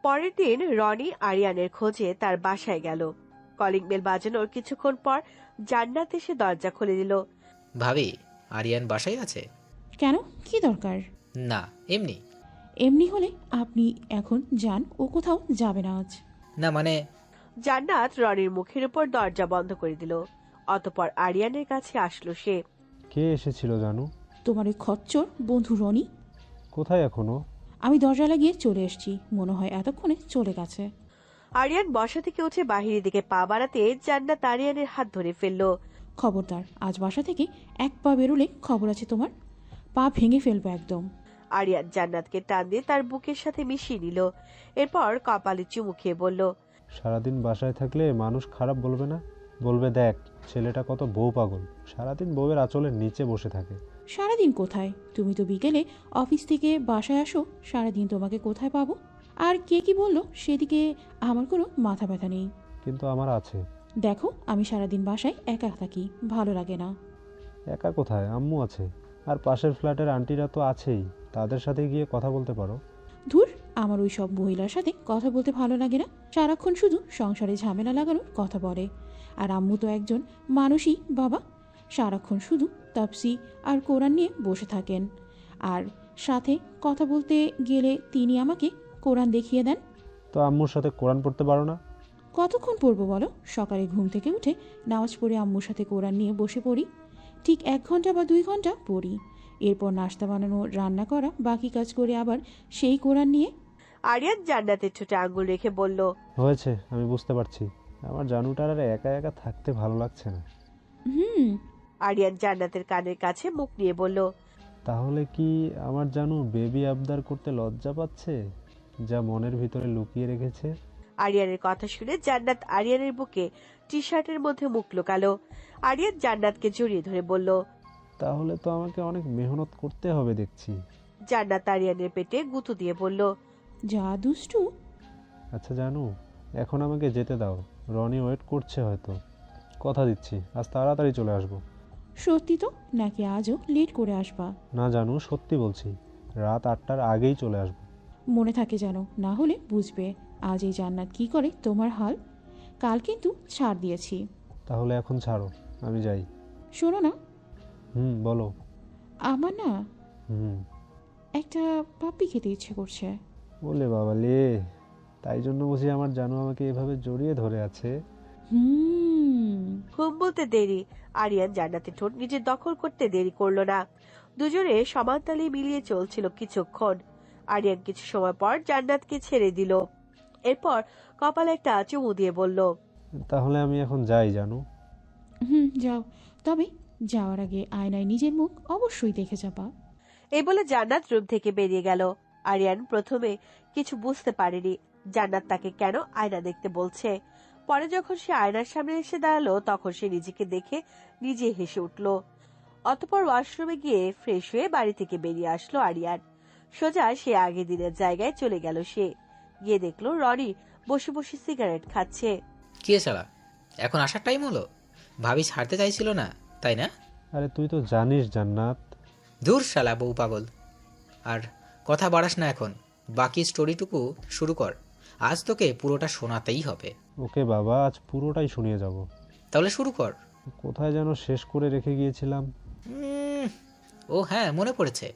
পরের দিন রনি আরিয়ানের খোঁজে তার বাসায় গেল। কলিং বেল বাজানোর কিছুক্ষণ পর জান্নাত এসে দরজা খুলে দিল। ভাবি, আরিয়ান বাসায় আছে? কেন, কি দরকার? না, এমনি। এমনি হলে আপনি এখন যান, ও কোথাও যাবে না আজ। না মানে। জান্নাত রনির মুখের উপর দরজা বন্ধ করে দিল। অতঃপর আরিয়ানের কাছে আসলো সে। কে এসেছিল জানু? তোমার ওই খচ্চর বন্ধু রনি। কোথায় এখনো? আমি দরজা লাগিয়ে চলে এসেছি, মনে হয় এতক্ষণে চলে গেছে। আরিয়ান বসা থেকে উঠে বাহিরের দিকে পা বাড়াতে জান্নাত আরিয়ানের হাত ধরে ফেলল। খবরদার, আজ বাসা থেকে এক পা বেরোলে খবর আছে তোমার, পা ভেঙে ফেলবো একদম। আরিয়ান জান্নাতকে টান দিয়ে তার বুকের সাথে মিশিয়ে নিল। এরপর কপালে চুমু খেয়ে বলল, সারাদিন বাসায় থাকলে মানুষ খারাপ বলবে না? বলবে দেখ ছেলেটা কত বউ পাগল, সারাদিন বউয়ের আঁচলের নিচে বসে থাকে। সারাদিন কোথায়? তুমি তো বিকেলে অফিস থেকে বাসায় আসো, সারাদিন তোমাকে কোথায় পাবো? আর কে কি বললো সেদিকে আমার কোনো মাথা ব্যথা নেই। কিন্তু আমার আছে। দেখো, আমি সারাদিন বাসায় একা থাকি, ভালো লাগে না। একা কোথায়, আম্মু আছে, আর পাশের ফ্ল্যাটের আন্টিরা তো আছেই, তাদের সাথে গিয়ে কথা বলতে পারো। ধুর, আমার ওই সব মহিলার সাথে কথা বলতে ভালো লাগে না, সারাক্ষণ শুধু সংসারে ঝামেলা লাগানোর কথা বলে। আর আম্মু তো একজন মানুষই বাবা, সারাক্ষণ শুধু তাফসি আর কোরআন নিয়ে বসে থাকেন। আর সাথে কথা বলতে গেলে তিনি আমাকে কোরআন দেখিয়ে দেন। তো আম্মুর সাথে কোরআন পড়তে পারো না? কতক্ষণ পড়বো বলো? সকালে ঘুম থেকে উঠে নামাজ পড়ে আম্মুর সাথে কোরআন নিয়ে বসে পড়ি, ঠিক 1 ঘন্টা বা 2 ঘন্টা পড়ি। এরপর নাস্তা বানানো, রান্না করা, বাকি কাজ করে আবার সেই কোরআন নিয়ে। আরিয়ান জান্নাতের ঠোঁটে আঙ্গুল রেখে বলল, হয়েছে, আমি বুঝতে পারছি, আমার জানুটার আর একা একা থাকতে ভালো লাগছে না। আরিয়ান জান্নাতের কানের কাছে মুখ নিয়ে বলল, তাহলে কি আমার জানু বেবি আবদার করতে লজ্জা পাচ্ছে, যা মনের ভিতরে লুকিয়ে রেখেছে? আরিয়ানের কথা শুনে জান্নাত আরিয়ানের বুকে টি শার্টের মধ্যে মুখ লুকালো। আরিয়ান জান্নাতকে জড়িয়ে ধরে বলল, তাহলে তো আমাকে অনেক মেহনত করতে হবে দেখছি। জান্নাত আরিয়ানের পেটে গুঁতো দিয়ে বলল, যা দুষ্টু। আচ্ছা জানু, এখন আমাকে যেতে দাও, রনি ওয়েট করছে হয়তো। কথা দিচ্ছি আজ তাড়াতাড়ি চলে আসবো। সত্যি তো, নাকি আজও লেট করে আসবা? না জানু, সত্যি বলছি, রাত 8টার আগেই চলে আসবো। মনে থাকে যেন, না হলে বুঝবে আজ এই জান্নাত কি করে তোমার হাল। কাল কিন্তু ছাড় দিয়েছি। তাহলে এখন ছাড়ো, আমি যাই। শোনো না, বলো। আমার না হুম। একটা পাপ্পি খেতে ইচ্ছে করছে। বলে বাবা লে, তাই জন্য বুঝি আমার জানু আমাকে এভাবে জড়িয়ে ধরে আছে। হুম বলতে দেরি, আরিয়ান জান্নাতের ঠোঁট নিজে দখল করতে দেরি করলো না। দুজনে সমান তালে মিলিয়ে চলছিল কিছুক্ষণ। আরিয়ান কিছু সময় পর জান্নাতকে ছেড়ে দিল। এরপর কপালে একটা চুমু দিয়ে বলল, তাহলে আমি এখন যাই জানু। যাও, তবে যাওয়ার আগে আয়নায় নিজের মুখ অবশ্যই দেখে যাবা। এই বলে জান্নাত রুম থেকে বেরিয়ে গেল। আরিয়ান প্রথমে কিছু বুঝতে পারেনি জান্নাত তাকে কেন আয়না দেখতে বলছে। পরে যখন সে আয়নার সামনে এসে দাঁড়ালো তখন সে নিজেকে দেখে নিজে হেসে উঠল। অতঃপর ওয়াশরুমে গিয়ে ফ্রেশ হয়ে বাড়ি থেকে বেরিয়ে আসলো আরিয়ান। সোজা সে আগের দিনের জায়গায় চলে গেল। সে গিয়ে দেখলো রনি বসে বসে সিগারেট খাচ্ছে। কে চালা, এখন আসার টাইম হলো? ভাবি ছাড়তে চাইছিল না, তাই না? আরে তুই তো জানিস জান্নাত। ধুর শালা বউ পাগল। আর কথা বাড়াস না এখন, বাকি স্টোরিটুকু শুরু কর। আজ তোকে পুরোটা শোনাতেই হবে। ওকে বাবা, আজ পুরোটাই শুনিয়ে যাব। তাহলে শুরু কর। কোথায় যেন শেষ করে রেখে গিয়েছিলাম। ও হ্যাঁ, মনে পড়েছে।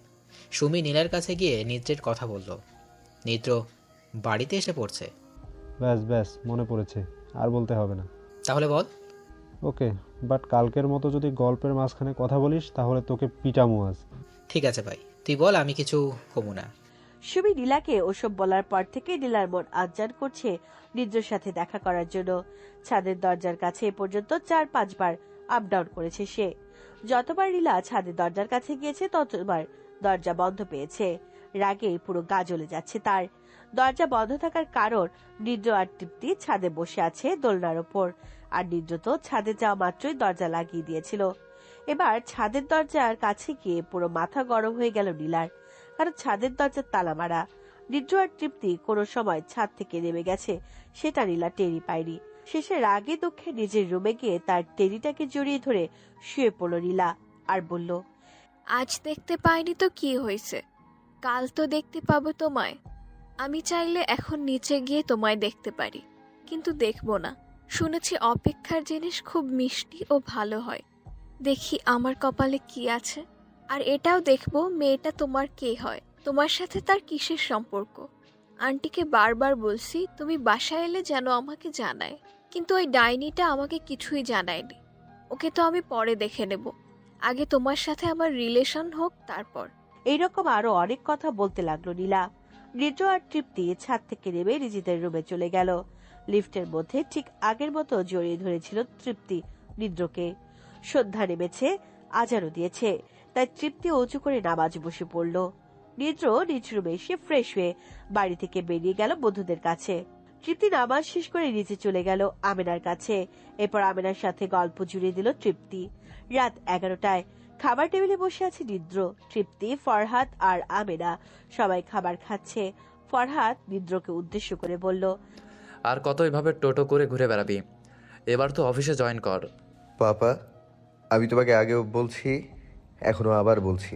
সুমি নীলার কাছে গিয়ে নিদ্রের কথা বলল। নিদ্র বাড়িতে এসে পড়ছে। ব্যাস ব্যাস, মনে পড়েছে, আর বলতে হবে না। তাহলে বল। ওকে, বাট কালকের মতো যদি গল্পের মাঝখানে কথা বলিস তাহলে তোকে পিটামু আজ। ঠিক আছে ভাই, তুই বল, আমি কিছু কমু না। সুমি নীলাকে ওসব বলার পর থেকে নীলার মন আনজান করছে নিদ্রার সাথে দেখা করার জন্য। ছাদের দরজার কাছে এ পর্যন্ত 4-5 বার আপ ডাউন করেছে সে। যতবার নীলা ছাদের দরজার কাছে গিয়েছে ততবার দরজা বন্ধ পেয়েছে। রাগে পুরো গা জ্বলে যাচ্ছে তার। দরজা বন্ধ থাকার কারণ, নিদ্র আর তৃপ্তি ছাদে বসে আছে দোলনার ওপর, আর নিদ্র তো ছাদে যাওয়া মাত্রই দরজা লাগিয়ে দিয়েছিল। এবার ছাদের দরজার কাছে গিয়ে পুরো মাথা গরম হয়ে গেল নীলার, কারণ ছাদের দরজার তালা মারা। নিদ্র আর তৃপ্তি কোনো সময় ছাদ থেকে নেমে গেছে সেটা নীলা টেরি পায়নি। শেষে রাগে দুঃখে নিজের রুমে গিয়ে তার টেরিটাকে জড়িয়ে ধরে শুয়ে পড়ল নীলা আর বলল, আজ দেখতে পাইনি তো কি হয়েছে, কাল তো দেখতে পাবো তোমায়। আমি চাইলে এখন নিচে গিয়ে তোমায় দেখতে পারি, কিন্তু দেখবো না। শুনেছি অপেক্ষার জিনিস খুব মিষ্টি ও ভালো হয়। দেখি আমার কপালে কি আছে। আর এটাও দেখবো মেয়েটা তোমার কে হয়, তোমার সাথে তার কিসের সম্পর্ক। আন্টিকে বারবার বলছি তুমি বাসায় এলে যেন আমাকে জানায়, কিন্তু ওই ডাইনিটা আমাকে কিছুই জানায়নি। ওকে তো আমি পরে দেখে নেব, আগে তোমার সাথে আমার রিলেশন হোক তারপর। এইরকম আরো অনেক কথা বলতে লাগলো নীলা। নিদ্র আর তৃপ্তি ছাদ থেকে নেমে নিজেদের রুমে চলে গেল। লিফটের মধ্যে ঠিক আগের মতো জড়িয়ে ধরেছিল তৃপ্তি নিদ্রকে। সন্ধ্যা নেমেছে, আজানও দিয়েছে, তাই তৃপ্তি উঁচু করে নামাজ বসে পড়ল। নিদ্র নিজ রুমে এসে ফ্রেশ হয়ে বাড়ি থেকে বেরিয়ে গেল বন্ধুদের কাছে। তৃপ্তি নামাজ শেষ করে নিচে চলে গেল আমেনার কাছে। এরপর আমেনার সাথে গল্প জুড়ে দিল তৃপ্তি। রাত 11টায় খাবার টেবিলে বসে আছে নিদ্র, তৃপ্তি, ফরহাদ আর আমেনা। সবাই খাবার খাচ্ছে। ফরহাদ নিদ্রকে উদ্দেশ্য করে বলল, আর কত এভাবে টোটো করে ঘুরে বেড়াবি? এবার তো অফিসে জয়েন কর। পাপা, আমি তোমাকে আগেও বলছি, এখনও আবার বলছি,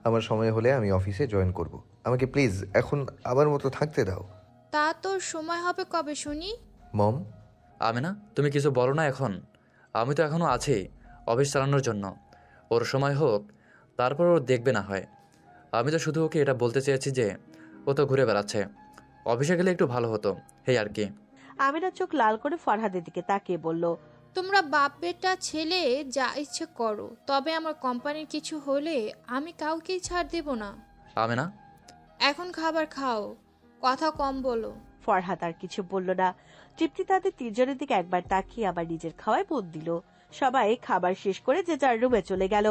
আমার সময় হলে আমি অফিসে জয়েন করব। আমাকে প্লিজ এখন আবার মতো থাকতে দাও। তা তোর সময় হবে কবে শুনি? মম, আমেনা, তুমি কিছু বলো না এখন। আমি তো এখনও আছি অফিস চালানোর জন্য। ওর সময় হোক, তারপর ও দেখবে না হয়। আমি তো শুধু ওকে এটা বলতে চেয়েছি যে ও তো ঘুরে বেড়াচ্ছে, অফিসে গেলে একটু ভালো হতো, এই আর কি। আমেনা চোখ লাল করে ফরহাদের দিকে তাকিয়ে বলল, তোমরা বাপ বেটা ছেলে যা ইচ্ছে করো, তবে আমার কোম্পানির কিছু হলে আমি কাউকেই ছাড় দেব না। আমেনা, এখন খাবার খাও, কথা কম বলো। ফরহাদ আর কিছু বলল না। তৃপ্তি তাদের তিনজনের দিকে একবার তাকিয়ে আবার নিজের খাওয়ায় মন দিল। সবাই খাবার শেষ করে যে যার রুমে চলে গেল।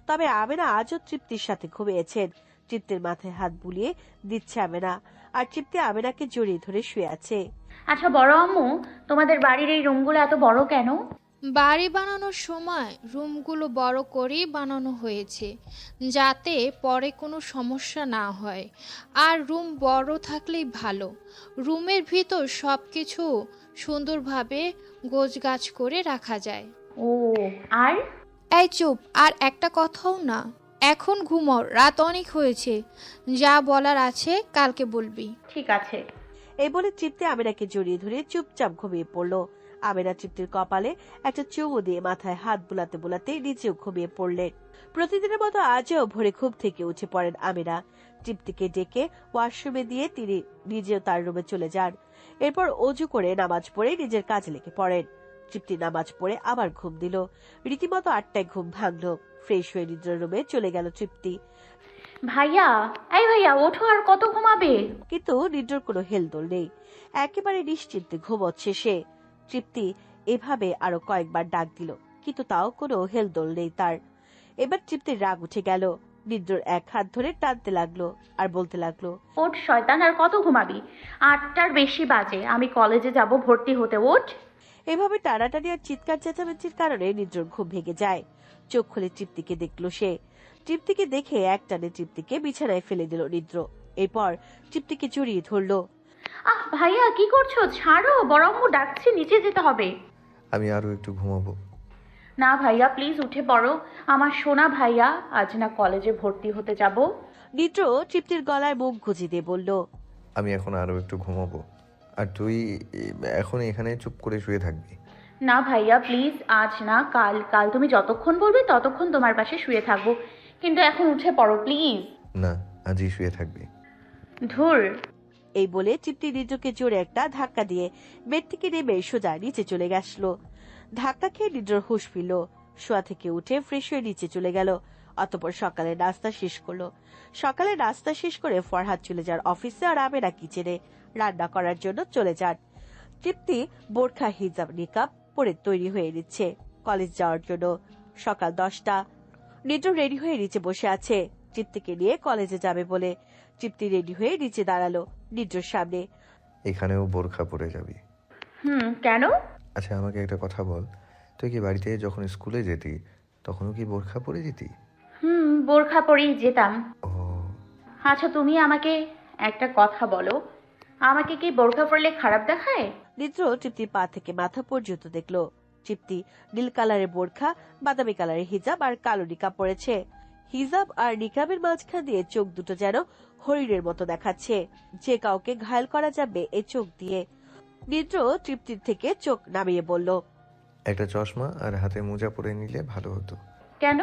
তবে আমেনা আজও তৃপ্তির সাথে ঘুমিয়েছেন। তৃপ্তির মাথায় হাত বুলিয়ে দিচ্ছে আমেনা, আর তৃপ্তি আমেনাকে জড়িয়ে ধরে শুয়ে আছে। আচ্ছা বড় আম্মু, তোমাদের বাড়ির এই রুমগুলো এত বড় কেন? বাড়ি বানানোর সময় রুমগুলো বড় করেই বানানো হয়েছে, যাতে পরে কোনো সমস্যা না হয়। আর রুম বড় থাকলেই ভালো, রুমের ভিতর সব কিছু সুন্দরভাবে গোছগাছ করে রাখা যায়। ও, আর এই চুপ, আর একটা কথাও না। এখন ঘুমো, রাত অনেক হয়েছে। যা বলার আছে কালকে বলবি। ঠিক আছে। এই বলে তৃপ্তি আমেনাকে জড়িয়ে ধরে চুপচাপ ঘুমিয়ে পড়ল। আমেনা তৃপ্তির কপালে একটা চুমু দিয়ে মাথায় হাত বুলাতে বুলাতে নিচেও ঘুমিয়ে পড়লেন। প্রতিদিনের মতো আজও ভোরে ঘুম থেকে উঠে পড়েন আমেনা। তৃপ্তিকে ডেকে ওয়াশরুমে দিয়ে তিনি নিজেও তার রুমে চলে যান। এরপর অজু করে নামাজ পড়ে নিজের কাজে লেগে পড়েন। তৃপ্তি নামাজ পড়ে আবার ঘুম দিল। রীতিমতো 8টায় ঘুম ভাঙলো। ফ্রেশ হয়ে নিদ্রার রুমে চলে গেল তৃপ্তি। ভাইয়া, এই ভাইয়া ওঠো, আর কত ঘুমাবে? কিন্তু নিদ্রার কোনো হেলদোল নেই। একেবারে নিশ্চিন্তে ঘুমোচ্ছে সে। তৃপ্তি এভাবে আরো কয়েকবার ডাক দিল, কিন্তু তাও কোনো হেলদোল নেই তার। এবার তৃপ্তির রাগ উঠে গেল। নিদ্রার এক হাত ধরে টানতে লাগলো আর বলতে লাগলো, ওঠ শয়তান, আর কত ঘুমাবি? 8টার বেশি বাজে, আমি কলেজে যাব ভর্তি হতে, ওঠ। এভাবে টানাটানি আর চিৎকার চেঁচামেচির কারণে নিদ্রার ঘুম ভেঙে যায়। চোখ খুলে তৃপ্তিকে দেখলো সে। তৃপ্তিকে দেখে একটানে তৃপ্তিকে বিছানায় ফেলে দিল নিদ্র। এরপর তৃপ্তিকে জড়িয়ে ধরলো। আহ ভাইয়া, কি করছো? ছাড়ো, বড় আম্মু ডাকছে, নিচে যেতে হবে। আমি আরও একটু ঘুমাবো। না ভাইয়া, প্লিজ উঠে পড়ো। আমার সোনা ভাইয়া, আজ না কলেজে ভর্তি হতে যাব। নিদ্র তৃপ্তির গলায় মুখ গুজে দিয়ে বলল, আমি এখন আরও একটু ঘুমাবো, আর তুই এখন এখানে চুপ করে শুয়ে থাকবি। না ভাইয়া প্লিজ, আজ না, কাল। কাল তুমি যতক্ষণ বলবে ততক্ষণ তোমার পাশে শুয়ে থাকবো, কিন্তু এখন উঠে পড়ো প্লিজ। না, আজই শুয়ে থাকবি। ধুর। এই বলে তৃপ্তি নিদ্রকে জোরে একটা ধাক্কা দিয়ে বেড থেকে নেমে সোজা নিচে চলে গেল। ধাক্কা খেয়ে নিদ্রর হুঁশ ফিরল। শোয়া থেকে উঠে ফ্রেশ হয়ে নিচে চলে গেল। অতঃপর সকালে নাস্তা শেষ করলো। সকালে নাস্তা শেষ করে ফরহাদ চলে যান অফিসে, আর আমেনা কিচেনে রান্না করার জন্য চলে যান। তৃপ্তি বোরখা হিজাব নিকাব পরে তৈরি হয়ে নিচ্ছে কলেজ যাওয়ার জন্য। সকাল 10টা। নিদ্র রেডি হয়ে নিচে বসে আছে তৃপ্তিকে নিয়ে কলেজে যাবে বলে। তৃপ্তি রেডি হয়ে নিচে দাঁড়ালো নিদ্রর সামনে। এখানেও বোরখা পরে যাবি? কেন? আচ্ছা আমাকে একটা কথা বল, তুই কি বাড়িতে যখন স্কুলে যেতি তখনও কি বোরখা পরে যেতি? বোরখা পরেই যেতাম। ও আচ্ছা তুমি আমাকে একটা কথা বলো, আমাকে কি বোরখা পরলে খারাপ দেখায়? নিদ্র তৃপ্তির পা থেকে মাথা পর্যন্ত দেখলো। তৃপ্তি নীল কালারের বোরখা, বাদামি কালারের হিজাব আর কালো নিকাব পরেছে। হিজাব আর নিকাবের মাঝখান দিয়ে চোখ দুটো যেন হরিণের মতো দেখাচ্ছে, যে কাউকে ঘায়েল করা যাবে এই চোখ দিয়ে। নিদ্র তৃপ্তির থেকে চোখ নামিয়ে বলল, একটা চশমা আর হাতে মোজা পরে নিলে ভালো হতো। কেন?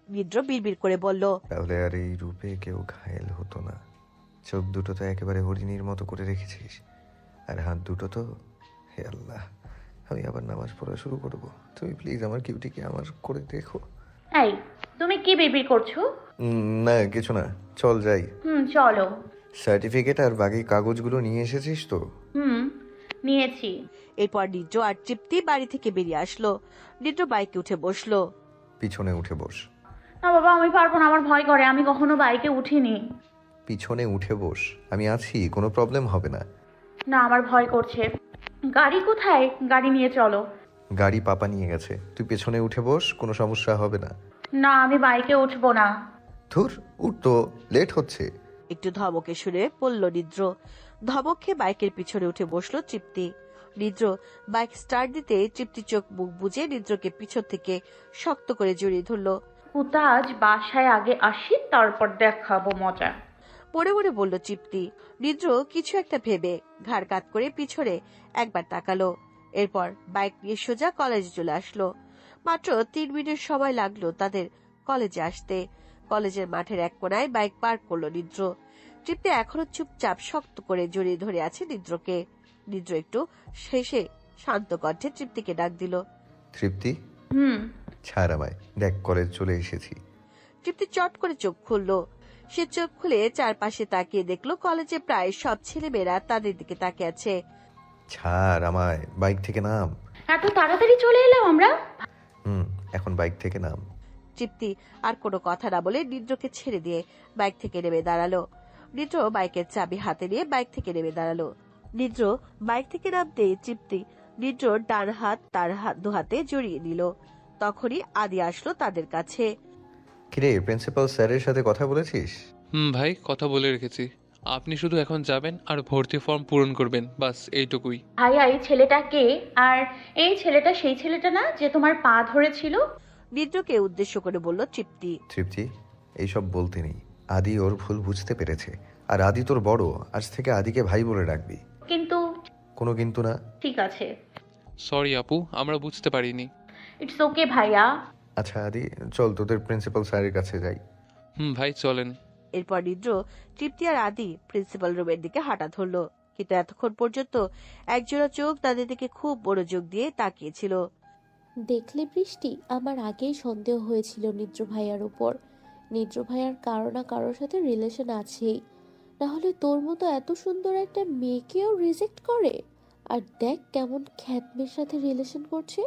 নিদ্র বিড়বিড় করে বলল, তাহলে আর এই রূপে কেউ ঘায়েল হতো না। চোখ দুটো তো একেবারে হরিণীর মতো করে রেখেছিস, আর হাত দুটো তো, হে আল্লাহ, আমি আবার নামাজ পড়া শুরু করব। তুমি প্লিজ আমার কিউটিকে আমার করে দেখো। এই, তুমি কি বিড়বিড় করছো? না কিছু না, চল যাই। চলো। সার্টিফিকেট আর বাকি কাগজগুলো নিয়ে এসেছিস তো? নিয়েছি। এরপর নিদ্র আর তৃপ্তি বাড়ি থেকে বেরিয়ে আসলো। নিদ্র বাইকে উঠে বসলো। পিছনে উঠে বস। না বাবা, আমি পারবো না, আমার ভয় করে, আমি কখনো বাইকে উঠিনি। পিছনে উঠে বস, আমি আছি, কোনো প্রবলেম হবে না। না, আমার ভয় করছে। গাড়ি কোথায়? গাড়ি নিয়ে চলো। গাড়ি পাপা নিয়ে গেছে, তুই পেছনে উঠে বস, কোনো সমস্যা হবে না। না, আমি বাইকে উঠবো না। ধুর, উঠ তো, লেট হচ্ছে। একটু ধমকে শুনে পড়ল নিদ্র। ধমক খেয়ে বাইকের পিছনে উঠে বসলো তৃপ্তি। নিদ্র বাইক স্টার্ট দিতে তৃপ্তি চোখ মুখ বুজে নিদ্রকে পিছন থেকে শক্ত করে জড়িয়ে ধরলো। পুতা, আজ বাসায় আগে আসি, তারপর দেখাবো মজা। মনে মনে বলল তৃপ্তি। নিদ্র কিছু একটা ভেবে ঘাড় কাত করে পিছনে একবার তাকালো। এরপর বাইক নিয়ে সোজা কলেজে চলে আসলো। মাত্র 3 মিনিট সময় লাগলো তাদের কলেজে আসতে। কলেজের মাঠের এক কোনায় বাইক পার্ক করলো নিদ্র। তৃপ্তি এখনো চুপচাপ শক্ত করে জড়িয়ে ধরে আছে নিদ্রকে। নিদ্র একটু শেষে শান্ত কণ্ঠে তৃপ্তিকে ডাক দিল, তৃপ্তি, ছাড় আমায়, দেখ কলেজ চলে এসেছি। তৃপ্তি চট করে চোখ খুললো। সে চোখ খুলে চারপাশে তাকিয়ে দেখলো কলেজে প্রায় সব ছেলেমেয়েরা তাদের দিকে তাকিয়ে আছে। ছাড় আমায়, বাইক থেকে নাম। এত তাড়াতাড়ি চলে এলাম আমরা? এখন বাইক থেকে নাম। তৃপ্তি আর কোনো কথা না বলে নিদ্রকে ছেড়ে দিয়ে বাইক থেকে নেমে দাঁড়ালো। নিদ্র বাইকের চাবি হাতে নিয়ে বাইক থেকে নেমে দাঁড়ালো। নিদ্র বাইক থেকে নামতে তৃপ্তি নিদ্রর ডান হাত তার দু হাতে জড়িয়ে নিল। তখনই আদি আসলো তাদের কাছে। কিরে, প্রিন্সিপাল স্যারের সাথে কথা বলেছিস? ভাই, কথা বলে রেখেছি। আপনি শুধু এখন যাবেন আর ভর্তি ফর্ম পূরণ করবেন, বাস এইটুকুই। ভাইয়া, এই ছেলেটা কে? আর এই ছেলেটা সেই ছেলেটা না যে তোমার পা ধরেছিল? নিদ্রকে উদ্দেশ্য করে বলল তৃপ্তি। তৃপ্তি, এইসব বলতে নেই। আদি ওর ভুল বুঝতে পেরেছে, আর আদি তোর বড়, আজ থেকে আদিকে ভাই বলে রাখবি। কিন্তু? কোনো কিন্তু না। ঠিক আছে। সরি আপু, আমরা বুঝতে পারিনি। ইটস ওকে ভাইয়া। আচ্ছা আদি, চল তোদের প্রিন্সিপাল স্যারের কাছে যাই। ভাই চলেন। এরপর নিদ্র তৃপ্তি আর আদি প্রিন্সিপাল রুমের দিকে হাঁটা ধরলো। কিন্তু এতক্ষণ পর্যন্ত একজোড়া চোখ তাদের দিকে খুব মনোযোগ দিয়ে তাকিয়েছিল। দেখলে বৃষ্টি, আমার আগেই সন্দেহ হয়েছিল নিদ্র ভাইয়ার উপর। নিদ্র ভাইয়ার কারো না কারোর সাথে রিলেশন আছেই, না হলে তোর মতো এত সুন্দর একটা মেয়েকেও রিজেক্ট করে। আর দেখ কেমন খ্যাতমের সাথে রিলেশন করছে।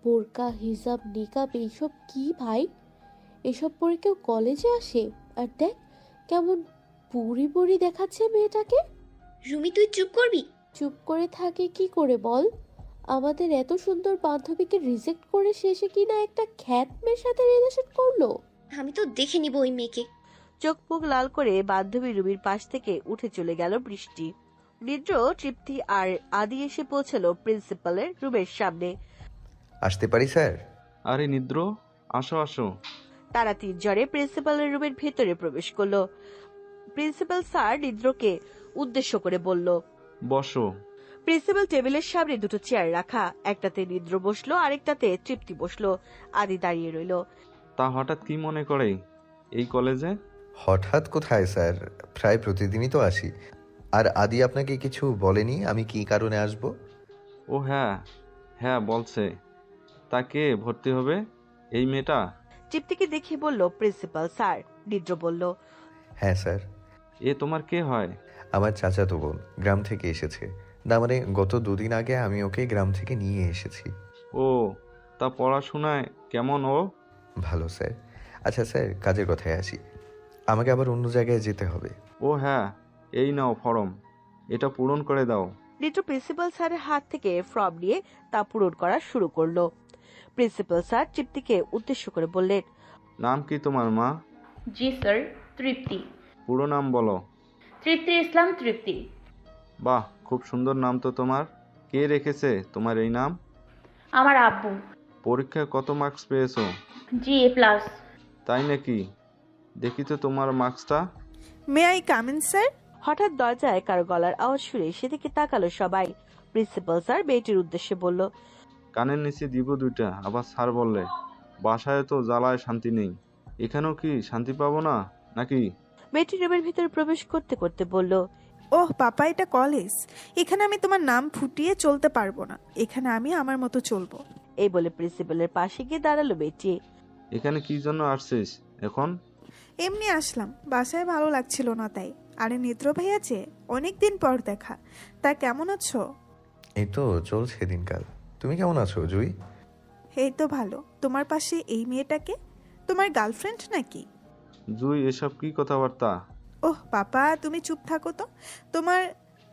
বোরকা, হিজাব, নিকাব, এইসব কি ভাই? এসব পরে কেউ কলেজে আসে? আর দেখ কেমন বুড়ি বুড়ি দেখাচ্ছে মেয়েটাকে। রুমি, তুই চুপ করবি? চুপ করে থাকে কি করে বল? আমাদের এত সুন্দর বান্ধবীকে রিজেক্ট করে শেষে কিনা একটা খ্যাতমের সাথে রিলেশন করলো। আমি তো দেখে নিব ওই মেয়েকে। চোখ মুখ লাল করে বান্ধবী রুমির পাশ থেকে উঠে চলে গেল বৃষ্টি। নিদ্র, তৃপ্তি আর আদি এসে পৌঁছালো প্রিন্সিপালের রুমের সামনে। আসতে পারি স্যার? আরে নিদ্র, আসো আসো। তারা 3 জনে প্রিন্সিপালের রুমের ভেতরে প্রবেশ করলো। প্রিন্সিপাল স্যার নিদ্রকে উদ্দেশ্য করে বলল, বসো। প্রিন্সিপাল টেবিলের সামনে 2টো চেয়ার রাখা, একটাতে নিদ্র বসলো, আরেকটাতে তৃপ্তি বসলো। আদি দাঁড়িয়ে রইল। তা হঠাৎ কি মনে করে এই কলেজে? হঠাৎ কোথায় স্যার, প্রায় প্রতিদিনই তো আসি। আর আদি আপনাকে কিছু বলেনি আমি কি কারণে আসব? ও হ্যাঁ হ্যাঁ বলছে। তাকে ভর্তি হবে এই মেয়েটা? তৃপ্তিকে দেখে বলল প্রিন্সিপাল স্যার। নিদ্র বলল, হ্যাঁ স্যার। এ তোমার কে হয়? আমার চাচাতো বোন, গ্রাম থেকে এসেছে। না মানে গত 2 দিন আগে আমি ওকে গ্রাম থেকে নিয়ে এসেছি। ও, তা পড়াশোনায় কেমন ও? ভালো স্যার। আচ্ছা স্যার, কাজের কথায় আসি, আমাকে আবার অন্য জায়গায় যেতে হবে। ও হ্যাঁ, এই নাও ফর্ম, এটা পূরণ করে দাও। নিদ্র প্রিন্সিপাল স্যারের হাত থেকে ফর্ম নিয়ে তা পূরণ করা শুরু করলো। প্রিন্সিপাল স্যার তৃপ্তিকে উদ্দেশ্য করে বললেন, নাম কি তোমার মা? জি স্যার, তৃপ্তি। পুরো নাম বলো। তৃপ্তি ইসলাম তৃপ্তি। বাহ, খুব সুন্দর নাম তো তোমার। কে রেখেছে তোমার এই নাম? আমার আব্বু। পরীক্ষায় কত মার্কস পেয়েছো? জি A+। তাই নাকি? দেখি তো তোমার মার্কসটা। May I come in sir? হঠাৎ দরজায় কারো গলার আওয়াজ শুনে সেদিকে তাকালো সবাই। প্রিন্সিপাল স্যার মেয়েটির উদ্দেশ্যে বলল, কানের নিচে দিব দুইটা, আবার স্যার বললে। বাসায় তো জ্বালায় শান্তি নেই, এখানেও কি শান্তি পাবো না নাকি? মেয়েটি রুমের ভিতরে প্রবেশ করতে করতে বলল, ওহ পাপা, এটা কলেজ, এখানে আমি তোমার নাম ফুটিয়ে চলতে পারবো না, এখানে আমি আমার মতো চলবো। এই বলে প্রিন্সিপালের পাশে গিয়ে দাঁড়ালো মেয়েটি। এখানে কি জন্য আসছিস এখন? এমনি আসলাম, বাসায় ভালো লাগছিল না তাই। আরে নিদ্র ভাই আছে, অনেকদিন পর দেখা, তা কেমন আছো? এই তো চলছে দিনকাল। তুমি কেমন আছো জুই? এই তো ভালো। তোমার পাশে এই মেয়েটাকে, তোমার গার্লফ্রেন্ড নাকি? জুই, এসব কি কথাবার্তা? ওহ পাপা, তুমি চুপ থাকো তো। তোমার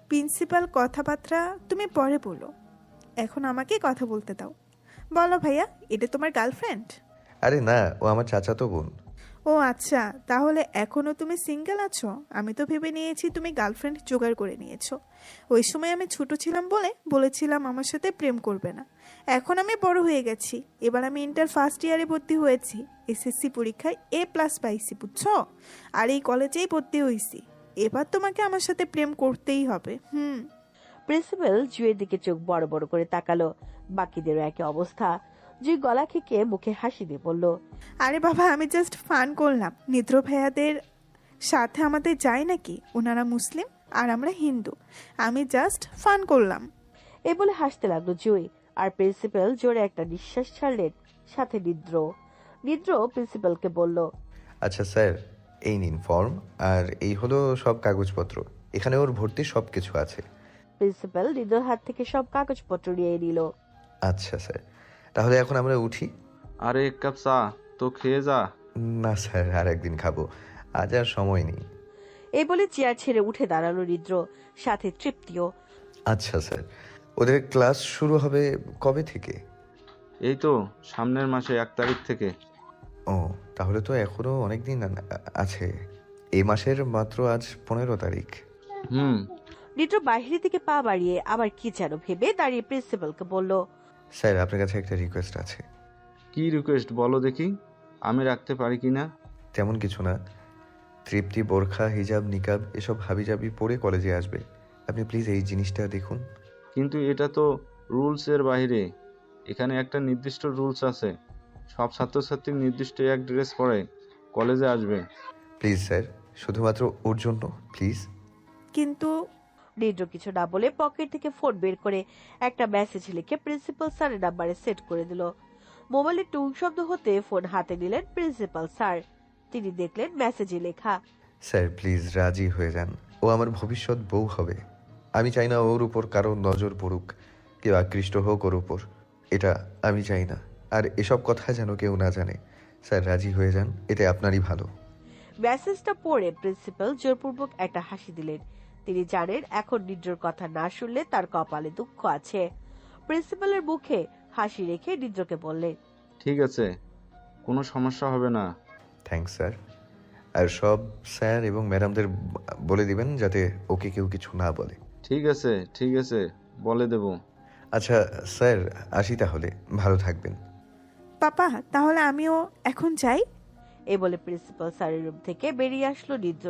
প্রিন্সিপাল কথাবার্তা তুমি পরে বলো, এখন আমাকে কথা বলতে দাও। বলো ভাইয়া, এটা তোমার গার্লফ্রেন্ড? আরে না, ও আমার চাচাতো বোন। ও আচ্ছা, তাহলে এখনো তুমি সিঙ্গেল আছো? আমি তো ভেবে নিয়েছি তুমি গার্লফ্রেন্ড জোগাড় করে নিয়েছো। ওই সময় আমি ছোট ছিলাম বলে বলেছিলাম আমার সাথে প্রেম করবে না। এখন আমি বড় হয়ে গেছি, এবার আমি ইন্টার ফার্স্ট ইয়ারে ভর্তি হয়েছি। এসএসসি পরীক্ষায় A+ পাইছি, বুঝছো? আর এই কলেজেই ভর্তি হয়েছি। এবার তোমাকে আমার সাথে প্রেম করতেই হবে। প্রিন্সিপাল জুয়ের দিকে চোখ বড় বড় করে তাকালো। বাকিদেরও একই অবস্থা। জুই গলা খেকে মুখে হাসি দিয়ে বলল, আরে বাবা, আমি জাস্ট ফান করলাম। নিদ্র ভাইয়াদের সাথে আমাদের যায় নাকি? ওনারা মুসলিম আর আমরা হিন্দু, আমি জাস্ট ফান করলাম। এই বলে হাসতে লাগলো জুই। আর প্রিন্সিপাল জোরে একটা নিঃশ্বাস ছাড়লেন, সাথে নিদ্র প্রিন্সিপালকে বলল, আচ্ছা স্যার, এই নিন ফর্ম, আর এই হলো সব কাগজপত্র। এখানে ওর ভর্তি সব কিছু আছে। প্রিন্সিপাল নিদ্রর হাত থেকে সব কাগজপত্র নিয়ে নিল। আচ্ছা স্যার, তাহলে এখন আমরা উঠি। আরে এক কাপ চা তো খেয়ে যা। না স্যার, আর একদিন খাবো, আজ আর সময় নেই। এই বলে চেয়ার ছেড়ে উঠে দাঁড়ালো নিদ্র, সাথে তৃপ্তিও। আচ্ছা স্যার, ওদের ক্লাস শুরু হবে কবে থেকে? এই তো সামনের মাসে 1 তারিখ থেকে। ও, তাহলে তো এখনো অনেক দিন আছে। এই মাসের মাত্র আজ 15 তারিখ। নিদ্র বাহিরের দিকে পা বাড়িয়ে আবার কি যেন ভেবে দাঁড়িয়ে প্রিন্সিপালকে বলল, স্যার আপনার কাছে একটা রিকোয়েস্ট আছে। কি রিকোয়েস্ট বলো দেখি, আমি রাখতে পারি কিনা। তেমন কিছু না, তৃপ্তি বোরখা হিজাব নিকাব এসব হাবিজাবি পরে কলেজে আসবে। আপনি প্লিজ এই জিনিসটা দেখুন। কিন্তু এটা তো রুলসের বাইরে, এখানে একটা নির্দিষ্ট রুলস আছে, সব ছাত্রছাত্রী নির্দিষ্ট এক ড্রেস পরে কলেজে আসবে। প্লিজ স্যার, শুধুমাত্র ওর জন্য প্লিজ। কিন্তু নিদ্র কিছু না বলে পকেট থেকে ফোন বের করে একটা মেসেজ লিখে প্রিন্সিপাল স্যারের নাম্বারে সেট করে দিল। মোবাইলে টুং শব্দ হতে ফোন হাতে নিলেন প্রিন্সিপাল স্যার। তিনি দেখলেন মেসেজে লেখা, স্যার প্লিজ রাজি হয়ে যান, ও আমার ভবিষ্যৎ বউ হবে। আমি চাই না ওর উপর কারো নজর পড়ুক, কেউ আকৃষ্ট হোক ওর উপর, এটা আমি চাই না। আর এসব কথা যেন কেউ না জানে। স্যার রাজি হয়ে যান, এতে আপনারই ভালো। মেসেজটা পড়ে প্রিন্সিপাল জোরপূর্বক একটা হাসি দিলেন। তিনি জানেন এখন নিদ্রর কথা না শুনলে তার কপালে দুঃখ আছে। প্রিন্সিপালের মুখে হাসি রেখে নিদ্রকে বললেন, ঠিক আছে, কোনো সমস্যা হবে না। Thanks sir. আর সব স্যার এবং ম্যাডামদের বলে দিবেন যাতে ওকে কেউ কিছু না বলে। ঠিক আছে ঠিক আছে, বলে দেব। আচ্ছা স্যার, আসি তাহলে, ভালো থাকবেন। পাপা, তাহলে আমিও এখন যাই। এই বলে প্রিন্সিপাল স্যারের রুম থেকে বেরিয়ে আসলো নিদ্র,